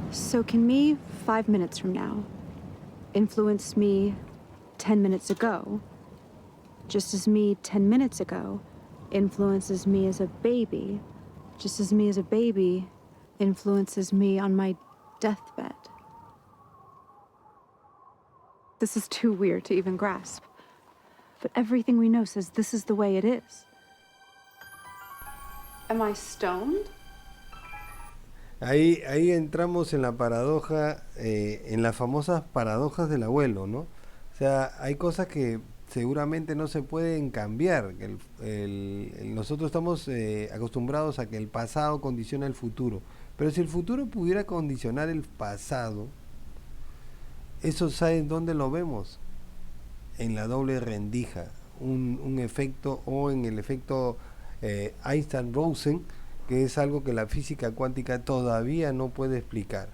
So can me 5 minutes from now influence me 10 minutes ago, just as me 10 minutes ago influences me as a baby, just as me as a baby influences me on my deathbed? This is too weird to even grasp. But everything we know says this is the way it is. Am I stoned? Ahí entramos en la paradoja, en las famosas paradojas del abuelo, ¿no? O sea, hay cosas que seguramente no se pueden cambiar. Nosotros estamos acostumbrados a que el pasado condiciona el futuro. Pero si el futuro pudiera condicionar el pasado, eso, ¿saben dónde lo vemos? En la doble rendija, un efecto, o en el efecto Einstein-Rosen, que es algo que la física cuántica todavía no puede explicar,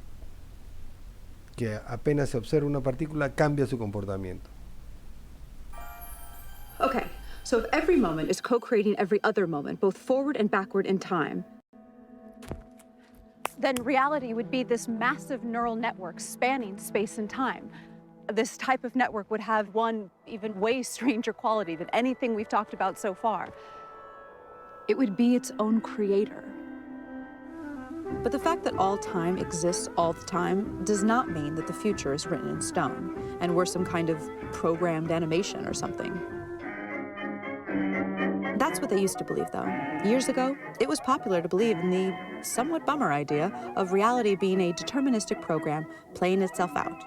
que apenas se observa una partícula cambia su comportamiento. Okay, so if every moment is co-creating every other moment, both forward and backward in time, then reality would be this massive neural network spanning space and time. This type of network would have one even way stranger quality than anything we've talked about so far. It would be its own creator. But the fact that all time exists all the time does not mean that the future is written in stone, and we're some kind of programmed animation or something. That's what they used to believe, though. Years ago, it was popular to believe in the somewhat bummer idea of reality being a deterministic program playing itself out.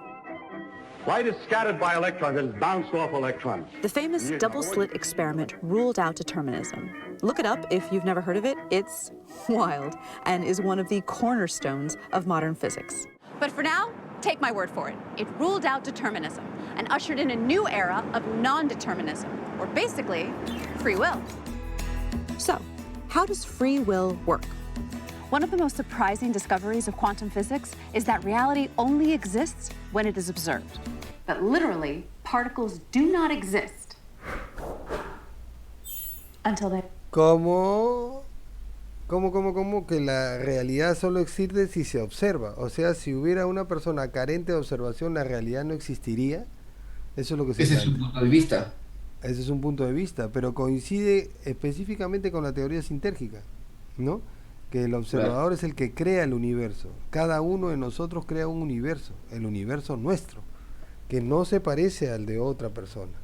Light is scattered by electrons and is bounced off electrons. The famous double-slit experiment ruled out determinism. Look it up if you've never heard of it. It's wild and is one of the cornerstones of modern physics. But for now, take my word for it. It ruled out determinism and ushered in a new era of non-determinism, or basically, free will. So, how does free will work? One of the most surprising discoveries of quantum physics is that reality only exists when it is observed. But literally, particles do not exist until they... ¿Cómo que la realidad solo existe si se observa? O sea, si hubiera una persona carente de observación, la realidad no existiría. Eso es lo que se Ese es un punto de vista. Ese es un punto de vista, pero coincide específicamente con la teoría sintérgica, ¿no? Que el observador es el que crea el universo. Cada uno de nosotros crea un universo, el universo nuestro, que no se parece al de otra persona.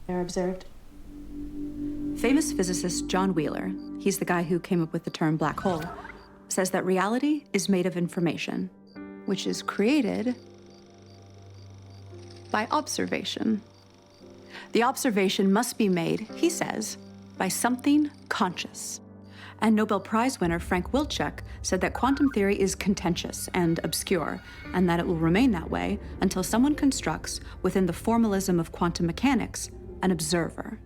They're observed. Famous physicist John Wheeler, he's the guy who came up with the term black hole, says that reality is made of information, which is created by observation. The observation must be made, he says, by something conscious. And Nobel Prize winner Frank Wilczek said that quantum theory is contentious and obscure, and that it will remain that way until someone constructs, within the formalism of quantum mechanics, an observer,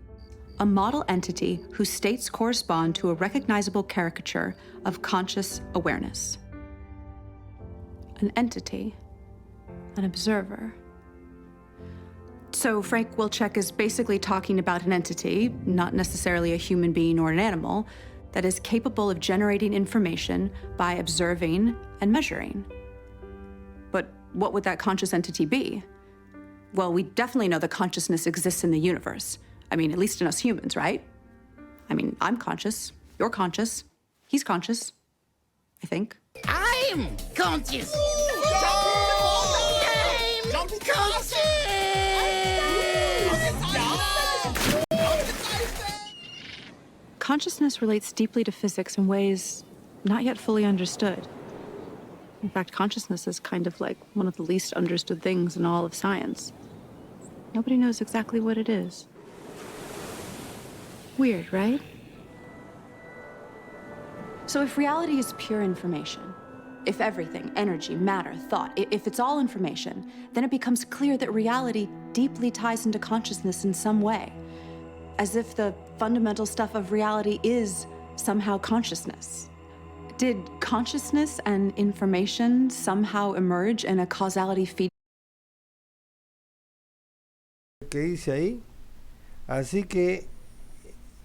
a model entity whose states correspond to a recognizable caricature of conscious awareness. An entity, an observer. So Frank Wilczek is basically talking about an entity, not necessarily a human being or an animal, that is capable of generating information by observing and measuring. But what would that conscious entity be? Well, we definitely know that consciousness exists in the universe. I mean, at least in us humans, right? I mean, I'm conscious, you're conscious, he's conscious, I think. I'm conscious. I'm conscious. Consciousness relates deeply to physics in ways not yet fully understood. In fact, consciousness is kind of like one of the least understood things in all of science. Nobody knows exactly what it is. Weird, right? So if reality is pure information, if everything, energy, matter, thought, if it's all information, then it becomes clear that reality deeply ties into consciousness in some way, as if the fundamental stuff of reality is somehow consciousness. Did consciousness and information somehow emerge in a causality feed? ¿Qué dice ahí? Así que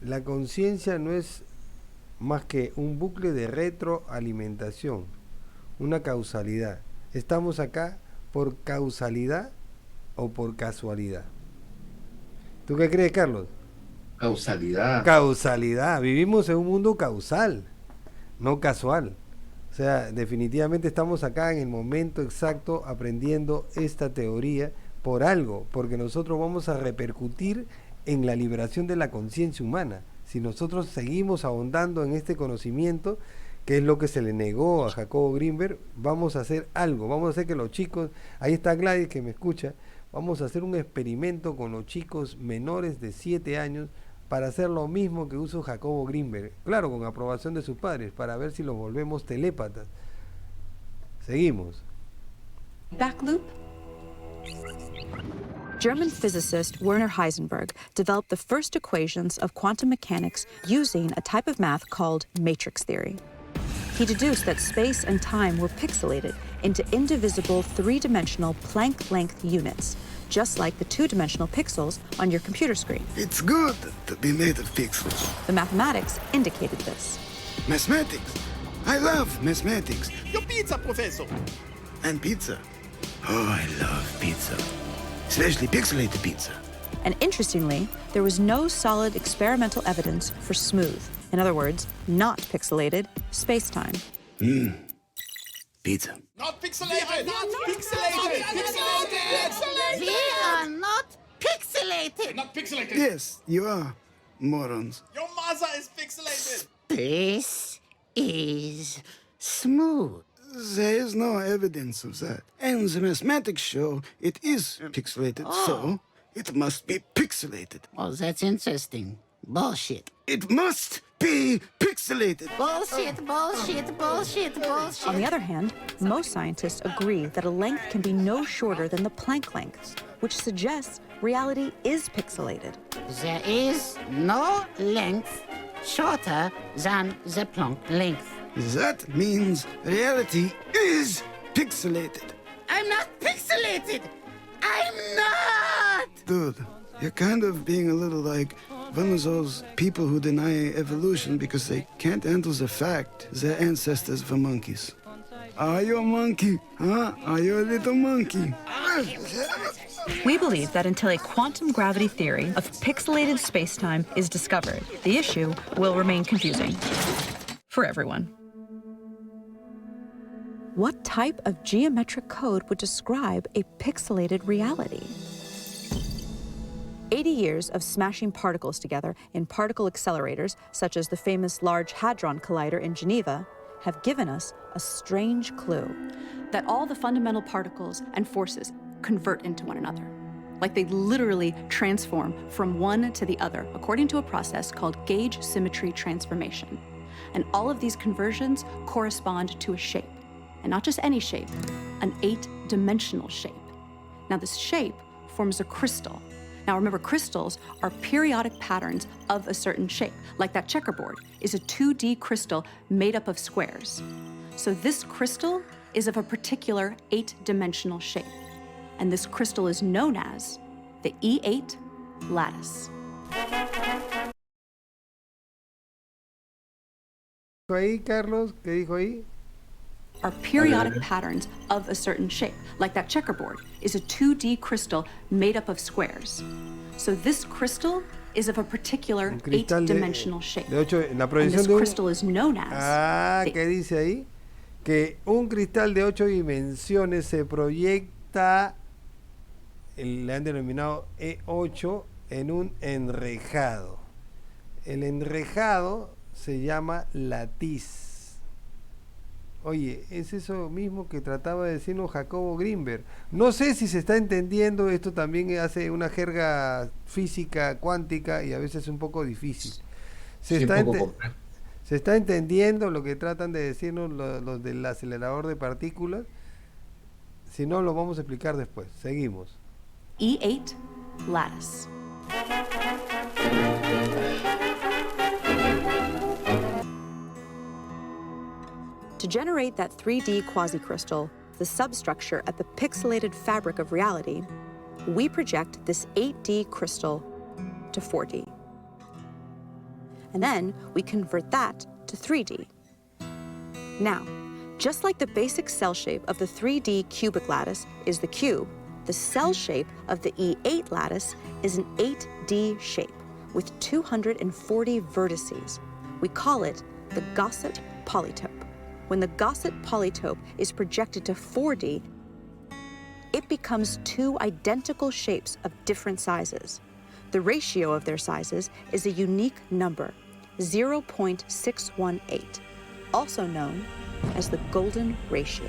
la conciencia no es más que un bucle de retroalimentación, una causalidad. ¿Estamos acá por causalidad o por casualidad? ¿Tú qué crees, Carlos? Causalidad. Causalidad. Vivimos en un mundo causal, no casual. O sea, definitivamente estamos acá en el momento exacto aprendiendo esta teoría por algo, porque nosotros vamos a repercutir en la liberación de la conciencia humana. si nosotros seguimos ahondando en este conocimiento, que es lo que se le negó a Jacobo Greenberg, vamos a hacer algo, vamos a hacer que los chicos, ahí está Gladys que me escucha, vamos a hacer un experimento con los chicos menores de 7 años para hacer lo mismo que hizo Jacobo Greenberg, claro, con aprobación de sus padres, para ver si los volvemos telépatas. Seguimos. Back loop. German physicist Werner Heisenberg developed the first equations of quantum mechanics using a type of math called matrix theory. He deduced that space and time were pixelated into indivisible three-dimensional Planck-length units, just like the two-dimensional pixels on your computer screen. It's good to be made of pixels. The mathematics indicated this. Mathematics. I love mathematics. Your pizza, professor. And pizza. Oh, I love pizza. Especially pixelated pizza. And interestingly, there was no solid experimental evidence for smooth, in other words, not pixelated, space-time. Pizza. Not pixelated! Not pixelated! Pixelated! We are not pixelated! Not pixelated! Yes, you are, morons. Your mother is pixelated! This is smooth. There is no evidence of that. And the mathematics show it is pixelated, so it must be pixelated. Oh, that's interesting. Bullshit. It must be pixelated. Bullshit, bullshit, bullshit, bullshit. On the other hand, most scientists agree that a length can be no shorter than the Planck length, which suggests reality is pixelated. There is no length shorter than the Planck length. That means reality is pixelated. I'm not pixelated! I'm not! Dude, you're kind of being a little like one of those people who deny evolution because they can't handle the fact their ancestors were monkeys. Are you a monkey? Huh? Are you a little monkey? We believe that until a quantum gravity theory of pixelated spacetime is discovered, the issue will remain confusing for everyone. What type of geometric code would describe a pixelated reality? 80 years of smashing particles together in particle accelerators, such as the famous Large Hadron Collider in Geneva, have given us a strange clue. That all the fundamental particles and forces convert into one another. Like they literally transform from one to the other, according to a process called gauge symmetry transformation. And all of these conversions correspond to a shape. And not just any shape, an 8-dimensional shape. Now this shape forms a crystal. Now remember, crystals are periodic patterns of a certain shape, like that checkerboard is a 2D crystal made up of squares. So this crystal is of a particular 8-dimensional shape. And this crystal is known as the E8 lattice. Ahí, Carlos, ¿qué dijo ahí? Are periodic patterns of a certain shape, like that checkerboard is a 2D crystal made up of squares. So this crystal is of a particular 8-dimensional shape. De 8, la and proyección this de un... crystal is known as... ¿qué dice ahí? Que un cristal de 8 dimensiones se proyecta, le han denominado E8, en un enrejado. El enrejado se llama latiz. Oye, es eso mismo que trataba de decirnos Jacobo Greenberg. No sé si se está entendiendo, esto también hace una jerga física cuántica y a veces es un poco difícil. Se está entendiendo lo que tratan de decirnos los del acelerador de partículas. Si no, lo vamos a explicar después. Seguimos. E8 lattice. To generate that 3D quasicrystal, the substructure at the pixelated fabric of reality, we project this 8D crystal to 4D. And then we convert that to 3D. Now, just like the basic cell shape of the 3D cubic lattice is the cube, the cell shape of the E8 lattice is an 8D shape with 240 vertices. We call it the Gaussian polytope. When the Gaussian polytope is projected to 4D, it becomes two identical shapes of different sizes. The ratio of their sizes is a unique number, 0.618, also known as the golden ratio.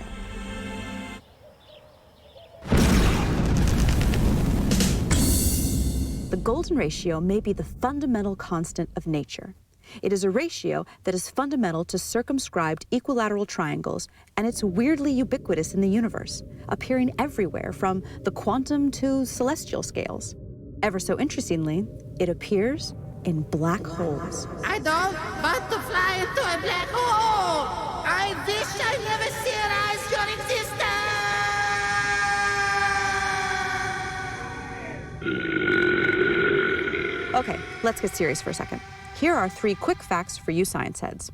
The golden ratio may be the fundamental constant of nature. It is a ratio that is fundamental to circumscribed equilateral triangles, and it's weirdly ubiquitous in the universe, appearing everywhere from the quantum to celestial scales. Ever so interestingly, it appears in black holes. I don't want to fly into a black hole! I wish I never realized your existence! Okay, let's get serious for a second. Here are 3 quick facts for you science heads.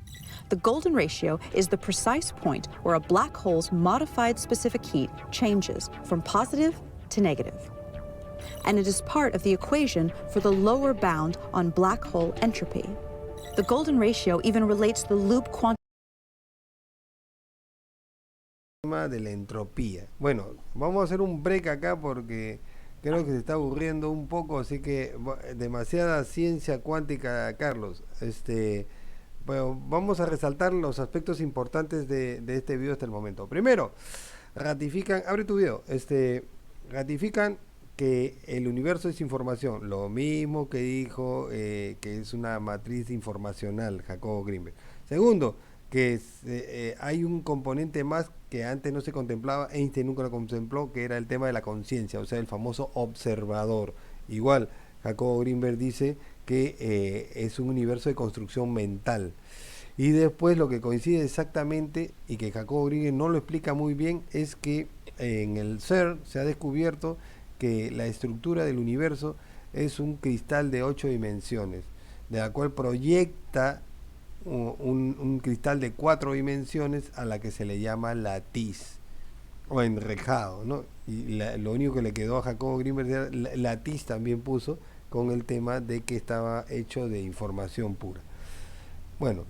The golden ratio is the precise point where a black hole's modified specific heat changes from positive to negative. And it is part of the equation for the lower bound on black hole entropy. The golden ratio even relates the loop quantum De la entropía. Bueno, vamos a hacer un break acá porque creo que se está aburriendo un poco, así que demasiada ciencia cuántica, Carlos. Bueno, vamos a resaltar los aspectos importantes de este video hasta el momento. Primero, ratifican, abre tu video, ratifican que el universo es información, lo mismo que dijo que es una matriz informacional Jacobo Greenberg. Segundo, que hay un componente más que antes no se contemplaba, Einstein nunca lo contempló, que era el tema de la conciencia, o sea, el famoso observador. Igual, Jacobo Greenberg dice que es un universo de construcción mental. Y después lo que coincide exactamente, y que Jacobo Greenberg no lo explica muy bien, es que en el CERN se ha descubierto que la estructura del universo es un cristal de 8 dimensiones, de la cual proyecta un cristal de 4 dimensiones a la que se le llama latiz o enrejado, ¿no? Y lo único que le quedó a Jacobo Greenberg era latiz, también puso con el tema de que estaba hecho de información pura. Bueno,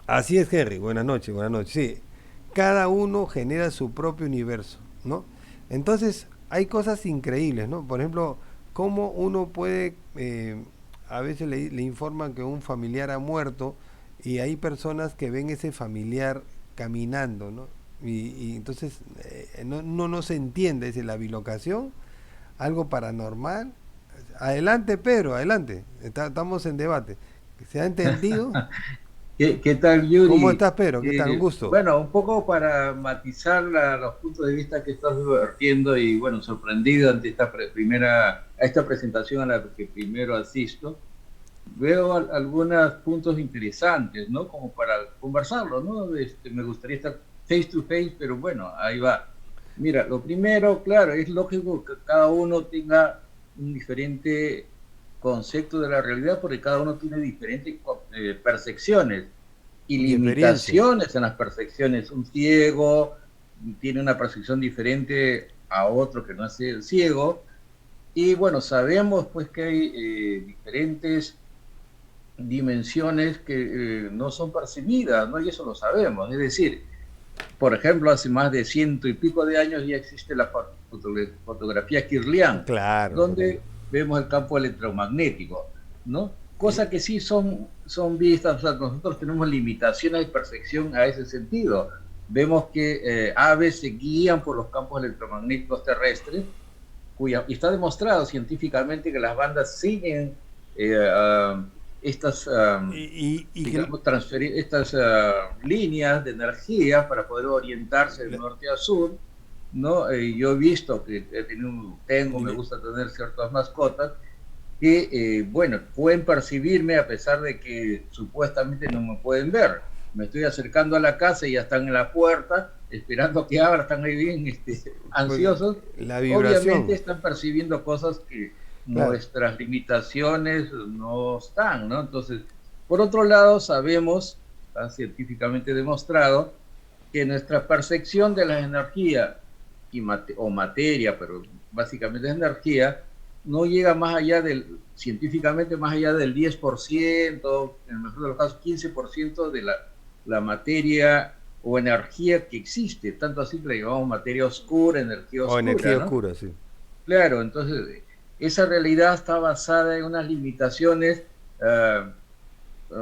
así es, Henry. Buenas noches, buenas noches. Sí, cada uno genera su propio universo, ¿no? Entonces hay cosas increíbles, ¿no? Por ejemplo, cómo uno puede a veces le informan que un familiar ha muerto y hay personas que ven ese familiar caminando, ¿no? Y entonces no se entiende, es la bilocación, algo paranormal. Adelante, Pedro, adelante, estamos en debate. ¿Se ha entendido? ¿Qué tal, Yuri? ¿Cómo estás, Pedro? ¿Qué tal? Un gusto. Bueno, un poco para matizar los puntos de vista que estás vertiendo y, bueno, sorprendido ante esta esta presentación a la que primero asisto, veo algunos puntos interesantes, ¿no? Como para conversarlo, ¿no? Me gustaría estar face to face, pero bueno, ahí va. Mira, lo primero, claro, es lógico que cada uno tenga un diferente concepto de la realidad porque cada uno tiene diferentes percepciones y limitaciones en las percepciones. Un ciego tiene una percepción diferente a otro que no es ciego, y bueno, sabemos pues que hay diferentes dimensiones que no son percibidas, ¿no? Y eso lo sabemos. Es decir, por ejemplo, hace más de 100 y pico de años ya existe la fotografía Kirlian, claro, donde vemos el campo electromagnético, ¿no? Cosa que sí son vistas, o sea, nosotros tenemos limitaciones de percepción a ese sentido. Vemos que aves se guían por los campos electromagnéticos terrestres, y está demostrado científicamente que las bandas siguen estas líneas de energía para poder orientarse de norte a sur, ¿no? Yo he visto que me gusta tener ciertas mascotas que, bueno, pueden percibirme a pesar de que supuestamente no me pueden ver. Me estoy acercando a la casa y ya están en la puerta, esperando que abra, están ahí bien ansiosos. La vibración. Obviamente están percibiendo cosas que nuestras limitaciones no están, ¿no? Entonces, por otro lado, sabemos, está científicamente demostrado, que nuestra percepción de la energía o materia, pero básicamente es energía, no llega más allá científicamente más allá del 10%, en el mejor de los casos 15% de la materia o energía que existe, tanto así que le llamamos materia oscura, energía oscura. O energía ¿no? oscura, sí. Claro, entonces esa realidad está basada en unas limitaciones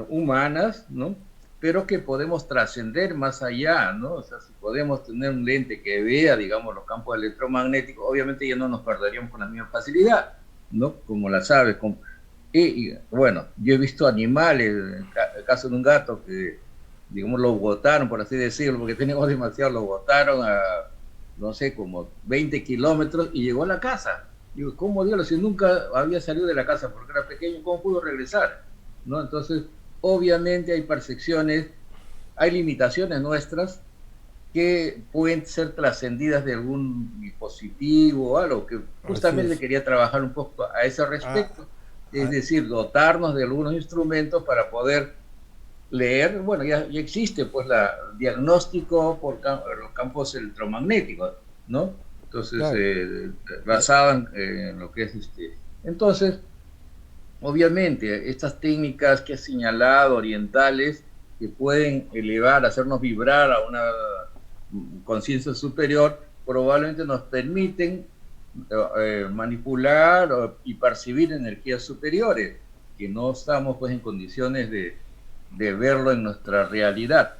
humanas, ¿no? Pero que podemos trascender más allá, ¿no? O sea, si podemos tener un lente que vea, digamos, los campos electromagnéticos, obviamente ya no nos perderíamos con la misma facilidad, ¿no? Como las aves. Bueno, yo he visto animales, en el caso de un gato que, digamos, lo botaron, por así decirlo, porque teníamos demasiado, lo botaron a, no sé, como 20 kilómetros y llegó a la casa. Digo, ¿cómo diablos? Si nunca había salido de la casa porque era pequeño, ¿cómo pudo regresar? ¿No? Entonces, obviamente hay percepciones, hay limitaciones nuestras que pueden ser trascendidas de algún dispositivo o algo, que justamente quería trabajar un poco a ese respecto, es decir, dotarnos de algunos instrumentos para poder leer. Bueno, ya existe pues el diagnóstico por los campos electromagnéticos, ¿no? Entonces, basado en lo que es Entonces, obviamente, estas técnicas que he señalado, orientales, que pueden elevar, hacernos vibrar a una conciencia superior, probablemente nos permiten manipular y percibir energías superiores, que no estamos pues en condiciones de verlo en nuestra realidad,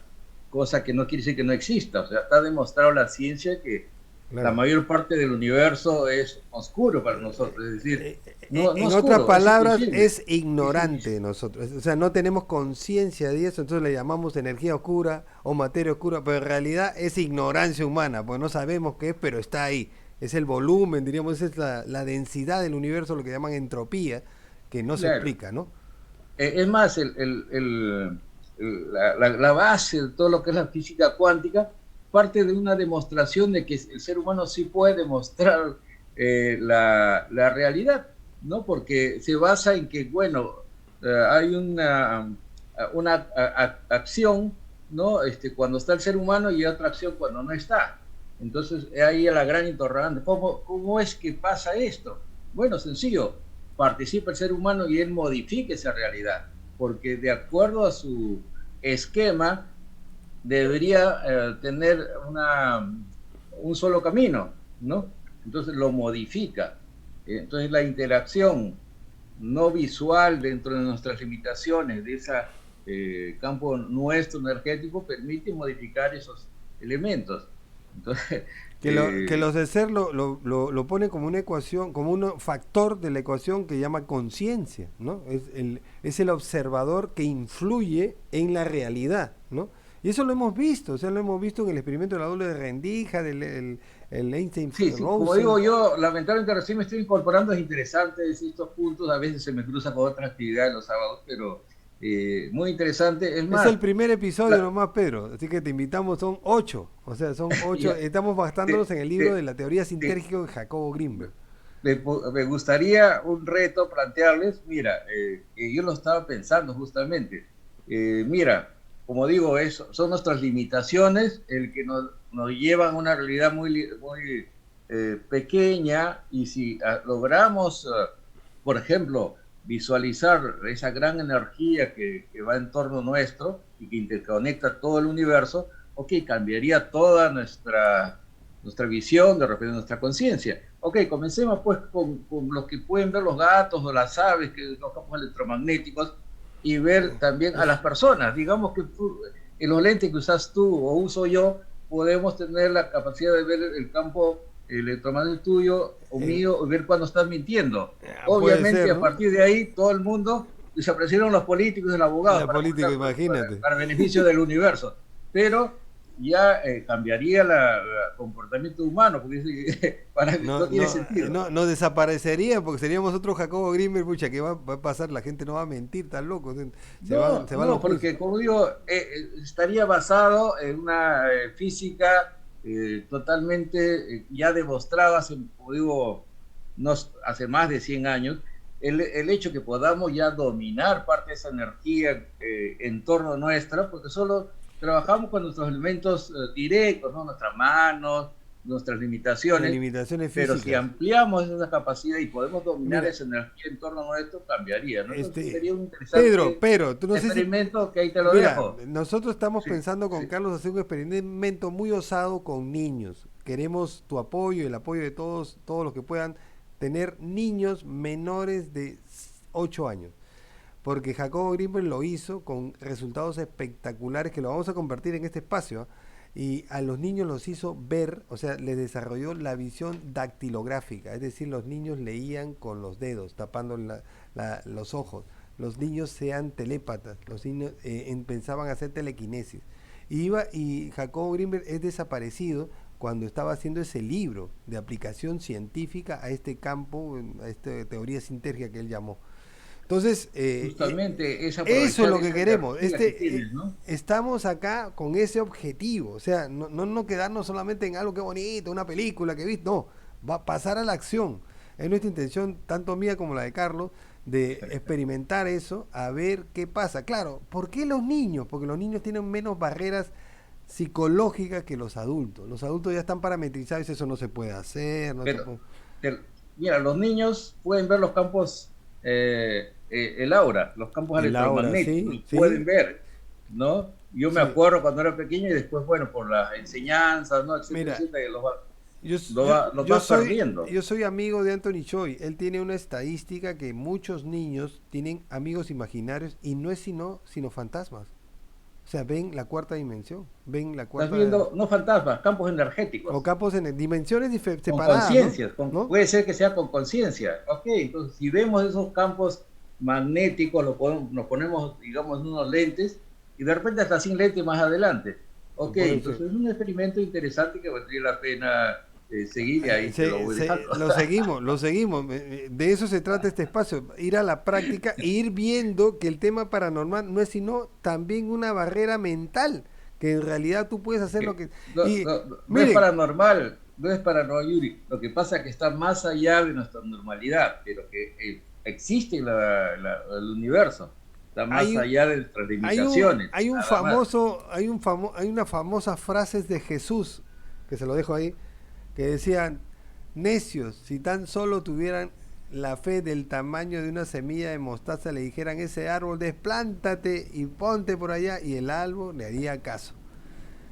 cosa que no quiere decir que no exista. O sea, está demostrado la ciencia que la mayor parte del universo es oscuro para nosotros, es decir, en otras palabras, es ignorante de nosotros, o sea, no tenemos conciencia de eso, entonces le llamamos energía oscura o materia oscura, pero en realidad es ignorancia humana, porque no sabemos qué es, pero está ahí, es el volumen, diríamos, es la densidad del universo, lo que llaman entropía, que no se explica, ¿no? Es más, la base de todo lo que es la física cuántica parte de una demostración de que el ser humano sí puede demostrar la realidad, ¿no? Porque se basa en que, bueno, hay una acción, ¿no? Cuando está el ser humano, y otra acción cuando no está. Entonces, ahí la gran interrogante, ¿cómo es que pasa esto? Bueno, sencillo, participa el ser humano y él modifica esa realidad, porque de acuerdo a su esquema, debería tener un solo camino, ¿no? Entonces lo modifica. Entonces la interacción no visual dentro de nuestras limitaciones de ese campo nuestro energético permite modificar esos elementos. Entonces, que los de ser lo pone como una ecuación, como un factor de la ecuación que llama conciencia, ¿no? Es el observador que influye en la realidad, ¿no? Y eso lo hemos visto, o sea, lo hemos visto en el experimento de la doble de rendija, del Einstein. Sí, como digo yo, lamentablemente recién me estoy incorporando, es interesante estos puntos, a veces se me cruza con otra actividad los sábados, pero muy interesante. Es el primer episodio nomás, Pedro, así que te invitamos, son 8, o sea, son 8, estamos basándonos en el libro de la teoría sintérgica de Jacobo Greenberg. Me gustaría un reto plantearles, mira, yo lo estaba pensando justamente, mira, como digo, son nuestras limitaciones el que nos llevan a una realidad muy pequeña, y si logramos, por ejemplo, visualizar esa gran energía que va en torno nuestro y que interconecta todo el universo, cambiaría toda nuestra visión, de repente nuestra conciencia. Comencemos pues con los que pueden ver los gatos o las aves, los campos electromagnéticos, y ver también a las personas. Digamos que en los lentes que usas tú o uso yo, podemos tener la capacidad de ver el campo electromagnético tuyo o mío, y ver cuando estás mintiendo. Obviamente ser, ¿no? A partir de ahí todo el mundo, desaparecieron los políticos y los abogados para beneficio del universo, pero ya cambiaría el comportamiento humano, porque no tiene sentido. No desaparecería, porque seríamos otro Jacobo Greenberg, pucha, que va a pasar, la gente no va a mentir, tan loco. Porque como digo, estaría basado en una física totalmente ya demostrada hace más de 100 años, el hecho que podamos ya dominar parte de esa energía en torno nuestra, porque solo trabajamos con nuestros elementos directos, ¿no? Nuestras manos, nuestras limitaciones físicas. Pero si ampliamos esa capacidad y podemos dominar esa energía en torno a nuestro, cambiaría, ¿no? Sería un interesante Pedro, tú no experimento que ahí te lo dejo. Nosotros estamos pensando con Carlos hacer un experimento muy osado con niños. Queremos tu apoyo y el apoyo de todos los que puedan tener niños menores de 8 años. Porque Jacobo Greenberg lo hizo con resultados espectaculares que lo vamos a compartir en este espacio. Y a los niños los hizo ver, o sea, les desarrolló la visión dactilográfica, es decir, los niños leían con los dedos, tapando los ojos. Los niños sean telépatas, los niños pensaban hacer telequinesis. Y Jacobo Greenberg es desaparecido cuando estaba haciendo ese libro de aplicación científica a este campo, a esta teoría sintérgica que él llamó. Entonces, justamente eso es lo que queremos. Que tienes, ¿no? Estamos acá con ese objetivo, o sea, no quedarnos solamente en algo que bonito, una película que viste, no, va a pasar a la acción. Es nuestra intención, tanto mía como la de Carlos, de experimentar eso, a ver qué pasa. Claro, ¿por qué los niños? Porque los niños tienen menos barreras psicológicas que los adultos. Los adultos ya están parametrizados y eso no se puede hacer. Mira, los niños pueden ver los campos, el aura, los campos electromagnéticos, sí, pueden ver, ¿no? Yo me acuerdo cuando era pequeño y después, bueno, por las enseñanzas, ¿no? Etcétera, etcétera, los vas perdiendo. Yo soy amigo de Anthony Choi. Él tiene una estadística que muchos niños tienen amigos imaginarios y no es sino fantasmas. O sea, ven la cuarta dimensión, ven la cuarta... Estás viendo, no fantasmas, campos energéticos. O campos en dimensiones con separadas. Conciencias, ¿no? Puede ser que sea con conciencia. Ok, entonces si vemos esos campos magnéticos, nos ponemos, digamos, unos lentes y de repente hasta sin lentes más adelante. Ok, entonces es un experimento interesante que valdría la pena seguir y ahí lo seguimos. De eso se trata este espacio, ir a la práctica e ir viendo que el tema paranormal no es sino también una barrera mental, que en realidad tú puedes hacer lo que... No es paranormal, Yuri. Lo que pasa es que está más allá de nuestra normalidad, pero que existe el universo. Está más allá de nuestras limitaciones. Hay una famosa frase de Jesús, que se lo dejo ahí, que decían: necios, si tan solo tuvieran la fe del tamaño de una semilla de mostaza, le dijeran ese árbol, desplántate y ponte por allá, y el árbol le haría caso.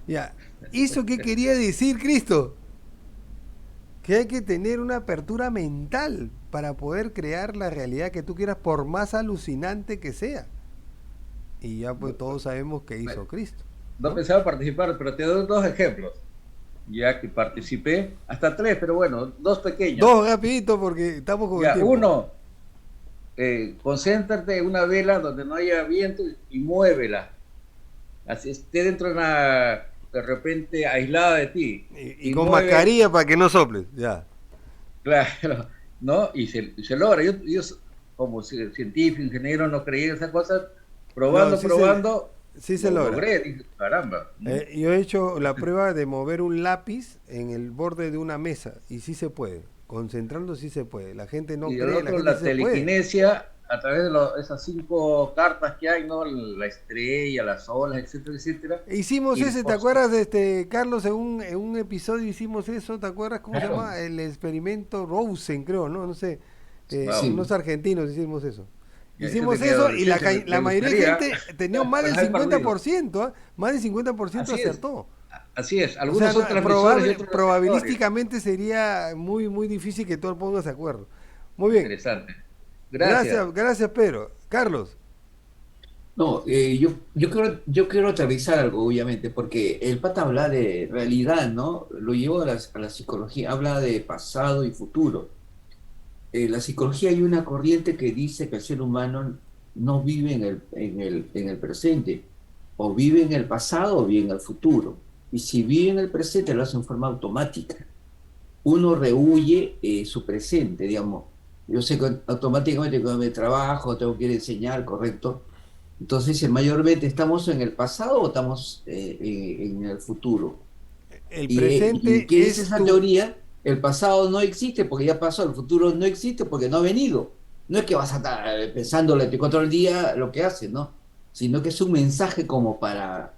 Ya, ¿eso qué quería decir Cristo? Que hay que tener una apertura mental para poder crear la realidad que tú quieras, por más alucinante que sea. Y ya pues todos sabemos qué hizo Cristo. No pensaba participar, pero te doy 2 ejemplos. Ya que participé, hasta 3, pero bueno, 2 pequeños. 2 rapidito porque estamos con el tiempo. Uno, concéntrate en una vela donde no haya viento y muévela. Así esté dentro de una, de repente aislada de ti. Y con mascarilla para que no soples, ya. Claro, ¿no? Y se logra. Yo como científico, ingeniero, no creía en esas cosas. Probando. Sí se logra. Logré, dije, caramba. Yo he hecho la prueba de mover un lápiz en el borde de una mesa y sí se puede. Concentrando sí se puede. La gente no cree. La telequinesia a través de esas 5 cartas que hay, ¿no? La estrella, las olas, etcétera, etcétera. Hicimos ese, ¿te acuerdas, Carlos? En un episodio hicimos eso, ¿te acuerdas cómo se llama? El experimento Rosen, creo, ¿no? No sé. Unos argentinos hicimos eso. Hicimos eso y la mayoría de gente tenía más del 50%, más del 50% acertó. Así es, algunos son transmisores y otros probabilísticamente sería muy muy difícil que todo el mundo se acuerde. Muy bien. Interesante. Gracias Pedro. Carlos. No, yo quiero aterrizar algo, obviamente, porque el pata habla de realidad, ¿no? Lo llevo a la psicología, habla de pasado y futuro. La psicología, hay una corriente que dice que el ser humano no vive en el presente, o vive en el pasado o vive en el futuro. Y si vive en el presente, lo hace en forma automática. Uno rehuye su presente, digamos. Yo sé que automáticamente cuando me trabajo, tengo que ir a enseñar, correcto. Entonces, mayormente, ¿estamos en el pasado o estamos en el futuro? El presente ¿y qué es esa teoría? El pasado no existe porque ya pasó, el futuro no existe porque no ha venido. No es que vas a estar pensando 24 horas al día lo que haces, ¿no? Sino que es un mensaje como para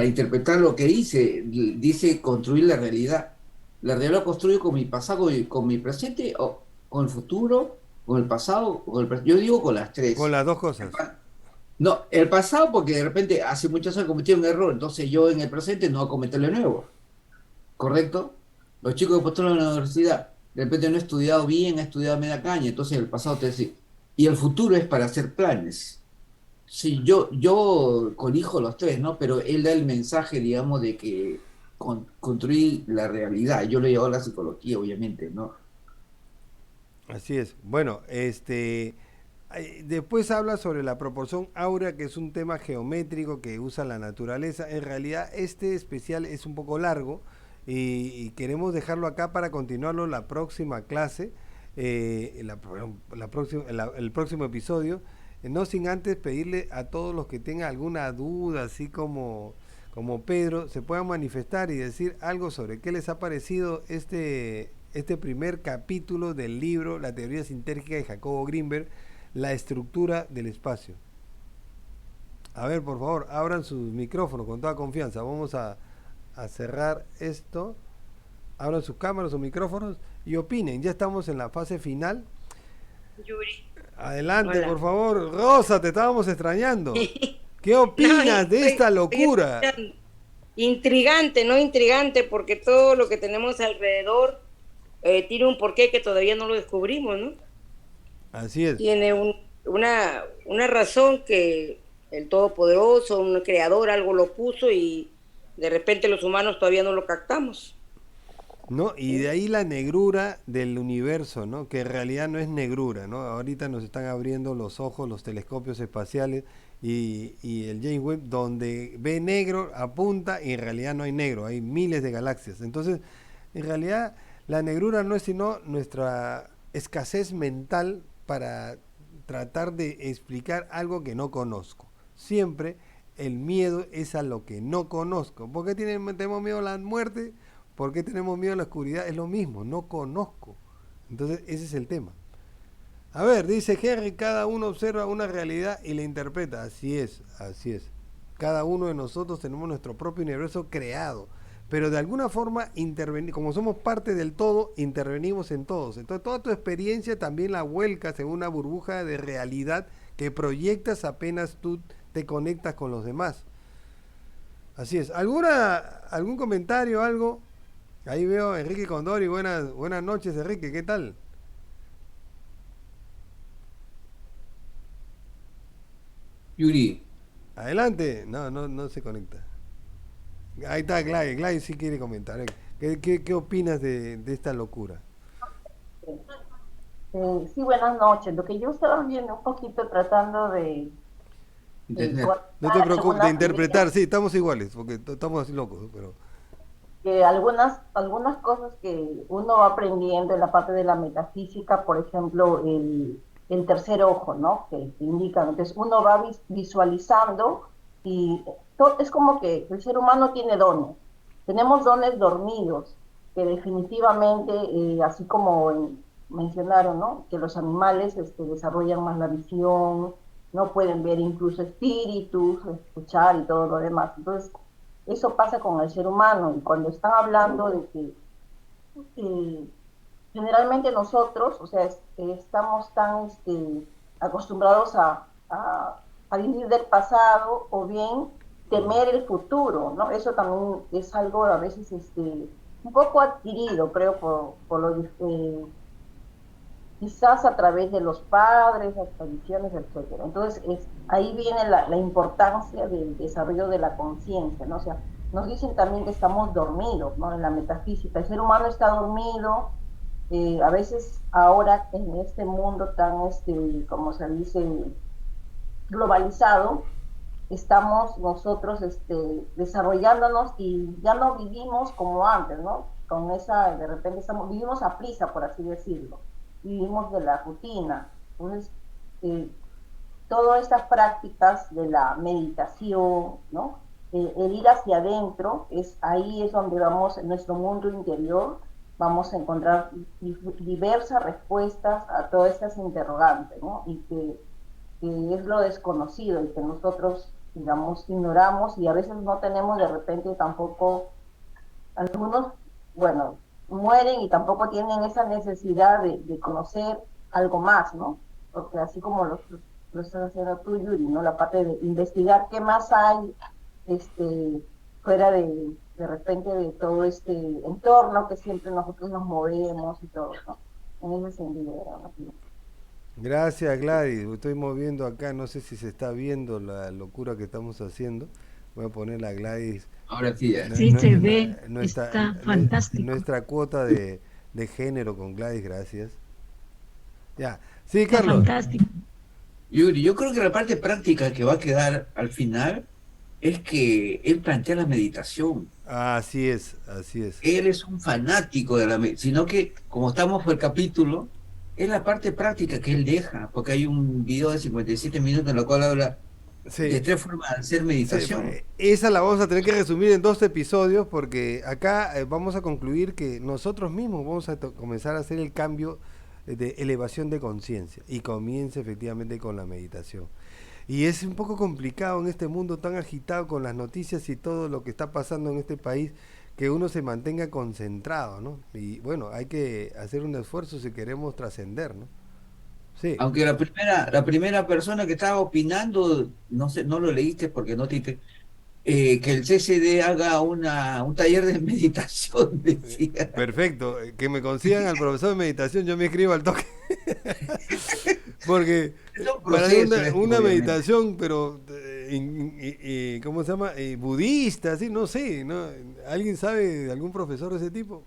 interpretar lo que dice construir la realidad. La realidad la construyo con mi pasado y con mi presente, o con el futuro, con el pasado, yo digo con las 3. Con las 2 cosas. No, el pasado porque de repente hace muchos años cometí un error, entonces yo en el presente no voy a cometerlo de nuevo. ¿Correcto? Los chicos que postulan a la universidad, de repente no he estudiado bien, he estudiado media caña, entonces el pasado te dice, y el futuro es para hacer planes. Sí, yo colijo los tres, ¿no? Pero él da el mensaje, digamos, de que construir la realidad. Yo lo llevo a la psicología, obviamente, ¿no? Así es. Bueno, después habla sobre la proporción áurea, que es un tema geométrico que usa la naturaleza. En realidad este especial es un poco largo y queremos dejarlo acá para continuarlo la próxima clase, el próximo episodio, no sin antes pedirle a todos los que tengan alguna duda, así como Pedro, se puedan manifestar y decir algo sobre qué les ha parecido este primer capítulo del libro La teoría sintérgica de Jacobo Greenberg, la estructura del espacio. A ver, por favor, abran sus micrófonos con toda confianza. Vamos a cerrar esto. Abran sus cámaras, sus micrófonos y opinen. Ya estamos en la fase final. Yuri. Adelante, Hola. por favor. Rosa, te estábamos extrañando. ¿Qué opinas de esta locura? Intrigante, ¿no? Intrigante, porque todo lo que tenemos alrededor tiene un porqué que todavía no lo descubrimos, ¿no? Así es. Tiene una razón que el Todopoderoso, un creador, algo lo puso y de repente los humanos todavía no lo captamos. ¿No? Y de ahí la negrura del universo, ¿no? Que en realidad no es negrura, ¿no? Ahorita nos están abriendo los ojos los telescopios espaciales y el James Webb, donde ve negro, apunta y en realidad no hay negro, hay miles de galaxias. Entonces, en realidad, la negrura no es sino nuestra escasez mental para tratar de explicar algo que no conozco. Siempre el miedo es a lo que no conozco. ¿Por qué tenemos miedo a la muerte? ¿Por qué tenemos miedo a la oscuridad? Es lo mismo, no conozco. Entonces ese es el tema. A ver, dice Henry, cada uno observa una realidad y la interpreta. Así es, así es. Cada uno de nosotros tenemos nuestro propio universo creado. Pero de alguna forma, como somos parte del todo, intervenimos en todos. Entonces toda tu experiencia también la vuelcas en una burbuja de realidad que proyectas apenas tú te conectas con los demás. Así es. ¿Algún comentario, algo? Ahí veo a Enrique Condori. Buenas noches, Enrique, ¿qué tal? Yuri. Adelante. No se conecta. Ahí está Glay. Glay sí quiere comentar. ¿Qué opinas de esta locura? Sí, buenas noches. Lo que yo estaba viendo un poquito tratando de no te preocupes, de interpretar, sí, estamos iguales, porque estamos así locos, pero... Que algunas cosas que uno va aprendiendo en la parte de la metafísica, por ejemplo, el tercer ojo, ¿no? Que indican, entonces uno va visualizando y es como que el ser humano tiene dones. Tenemos dones dormidos, que definitivamente, así como mencionaron, ¿no? Que los animales desarrollan más la visión, no pueden ver incluso espíritus, escuchar y todo lo demás. Entonces, eso pasa con el ser humano, y cuando están hablando de que generalmente nosotros, o sea, estamos tan acostumbrados a vivir del pasado o bien temer el futuro, ¿no? Eso también es algo a veces un poco adquirido, creo, por lo quizás a través de los padres, las tradiciones, etcétera. Entonces, ahí viene la importancia del desarrollo de la conciencia, ¿no? O sea, nos dicen también que estamos dormidos, ¿no? En la metafísica, el ser humano está dormido, a veces ahora en este mundo tan, como se dice, globalizado, estamos nosotros desarrollándonos y ya no vivimos como antes, ¿no? Con esa, de repente vivimos a prisa, por así decirlo. Vivimos de la rutina. Entonces, todas estas prácticas de la meditación, ¿no? El ir hacia adentro, ahí es donde vamos, en nuestro mundo interior, vamos a encontrar diversas respuestas a todas estas interrogantes, ¿no? Y que es lo desconocido y que nosotros, digamos, ignoramos y a veces no tenemos de repente tampoco, algunos, bueno, mueren y tampoco tienen esa necesidad de conocer algo más, ¿no? Porque así como lo estás haciendo tú, Yuri, ¿no? La parte de investigar qué más hay fuera de de repente de todo este entorno que siempre nosotros nos movemos y todo, ¿no? En ese sentido, ¿no? Gracias, Gladys. Estoy moviendo acá, no sé si se está viendo la locura que estamos haciendo. Voy a poner a Gladys. Ahora sí, ya. Sí, se ve, está fantástico. Nuestra cuota de género con Gladys, gracias. Ya, sí, Está Carlos. fantástico. Yuri, yo creo que la parte práctica que va a quedar al final es que él plantea la meditación. Así es, así es. Él es un fanático de la meditación, sino que, como estamos por el capítulo, es la parte práctica que él deja, porque hay un video de 57 minutos en el cual habla de 3 formas de hacer meditación. Sí, esa la vamos a tener que resumir en 2 episodios, porque acá vamos a concluir que nosotros mismos vamos a comenzar a hacer el cambio de elevación de conciencia, y comienza efectivamente con la meditación. Y es un poco complicado en este mundo tan agitado con las noticias y todo lo que está pasando en este país, que uno se mantenga concentrado, ¿no? Y bueno, hay que hacer un esfuerzo si queremos trascender, ¿no? Sí. Aunque la primera persona que estaba opinando, no sé, no lo leíste porque no te... que el CCD haga un taller de meditación, decía. Perfecto, que me consigan al profesor de meditación, yo me escribo al toque. Porque para hacer una meditación, pero ¿cómo se llama? Budista, así, no sé, ¿no? ¿Alguien sabe de algún profesor de ese tipo?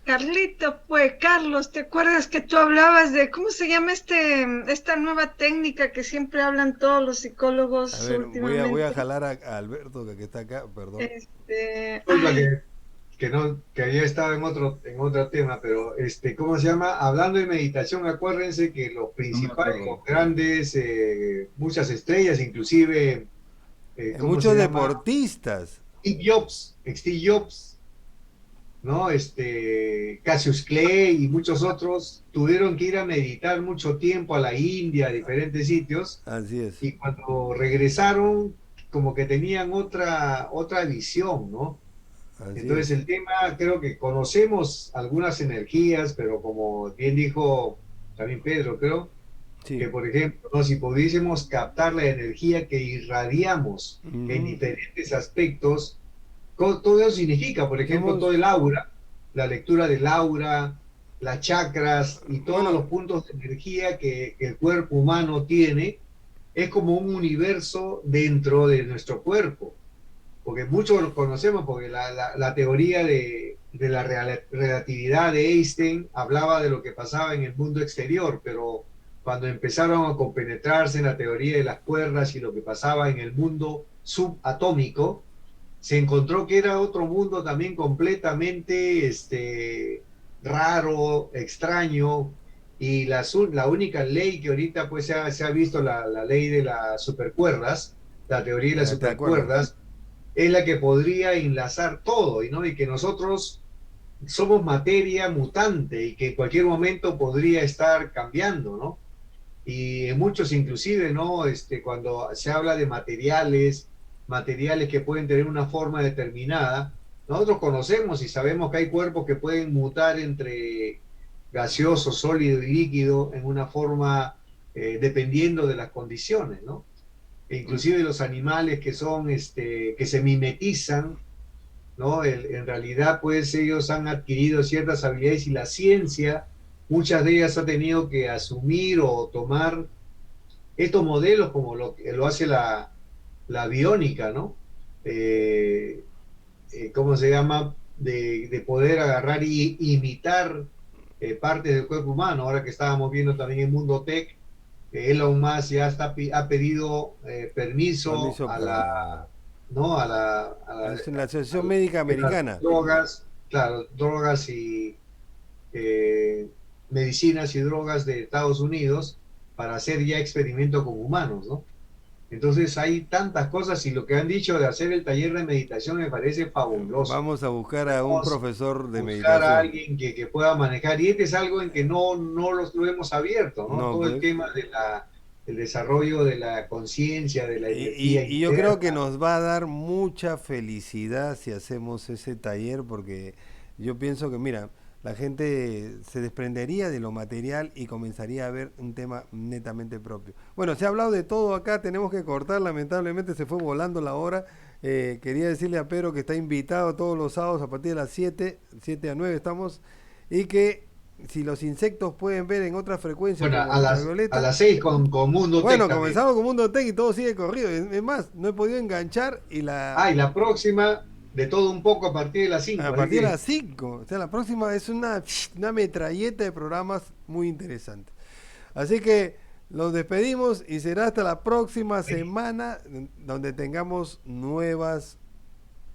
Carlito, pues, Carlos, ¿te acuerdas que tú hablabas de, ¿cómo se llama esta nueva técnica que siempre hablan todos los psicólogos A ver, últimamente? voy a jalar a Alberto, que está acá, perdón. Que había estado en otro tema, pero ¿cómo se llama? Hablando de meditación, acuérdense que los principales, los grandes, muchas estrellas, inclusive muchos deportistas. Steve Jobs, ¿no? Cassius Clay y muchos otros tuvieron que ir a meditar mucho tiempo a la India, a diferentes sitios. Así es. Y cuando regresaron, como que tenían otra visión, ¿no? Así Entonces es. el tema, creo que conocemos algunas energías, pero como bien dijo también Pedro, creo, que por ejemplo, ¿no? Si pudiésemos captar la energía que irradiamos en diferentes aspectos, todo eso significa, por ejemplo, todo el aura, la lectura del aura, las chakras y todos los puntos de energía que el cuerpo humano tiene, es como un universo dentro de nuestro cuerpo. Porque muchos lo conocemos, porque la teoría de la relatividad de Einstein hablaba de lo que pasaba en el mundo exterior, pero cuando empezaron a compenetrarse en la teoría de las cuerdas y lo que pasaba en el mundo subatómico, se encontró que era otro mundo también completamente raro, extraño, y la única ley que ahorita pues se ha visto, la ley de las supercuerdas, la teoría de las supercuerdas, es la que podría enlazar todo, ¿no? Y que nosotros somos materia mutante y que en cualquier momento podría estar cambiando, ¿no? Y en muchos inclusive, ¿no? Cuando se habla de materiales que pueden tener una forma determinada, nosotros conocemos y sabemos que hay cuerpos que pueden mutar entre gaseoso, sólido y líquido en una forma dependiendo de las condiciones, ¿no? E inclusive los animales que son, que se mimetizan, ¿no? En realidad, pues ellos han adquirido ciertas habilidades y la ciencia, muchas de ellas ha tenido que asumir o tomar estos modelos como lo hace la biónica, ¿no? ¿Cómo se llama? De poder agarrar y imitar partes del cuerpo humano. Ahora que estábamos viendo también en Mundo Tech, Elon Musk ya ha pedido permiso a la Asociación Médica Americana. Drogas y medicinas y drogas de Estados Unidos para hacer ya experimentos con humanos, ¿no? Entonces hay tantas cosas y lo que han dicho de hacer el taller de meditación me parece fabuloso. Vamos a buscar a un profesor de meditación. Buscar a alguien que pueda manejar. Y es algo en que no lo hemos abierto, ¿no? Todo el tema del desarrollo de la conciencia, de la energía. Y yo creo que nos va a dar mucha felicidad si hacemos ese taller, porque yo pienso que, mira, la gente se desprendería de lo material y comenzaría a ver un tema netamente propio. Bueno, se ha hablado de todo acá, tenemos que cortar, lamentablemente se fue volando la hora Quería decirle a Pedro que está invitado todos los sábados a partir de las 7 a 9 estamos, y que si los insectos pueden ver en otras frecuencias, bueno, como a las 6 con Mundo Tech. Bueno, también. comenzamos con Mundo Tech y todo sigue corrido. Es más, no he podido enganchar y la... y la próxima, de todo un poco, a partir de las 5. A partir de las 5. O sea, la próxima es una metralleta de programas muy interesante. Así que los despedimos y será hasta la próxima semana donde tengamos nuevas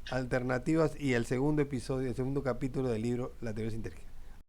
alternativas y el segundo episodio, el segundo capítulo del libro La teoría sintérgica.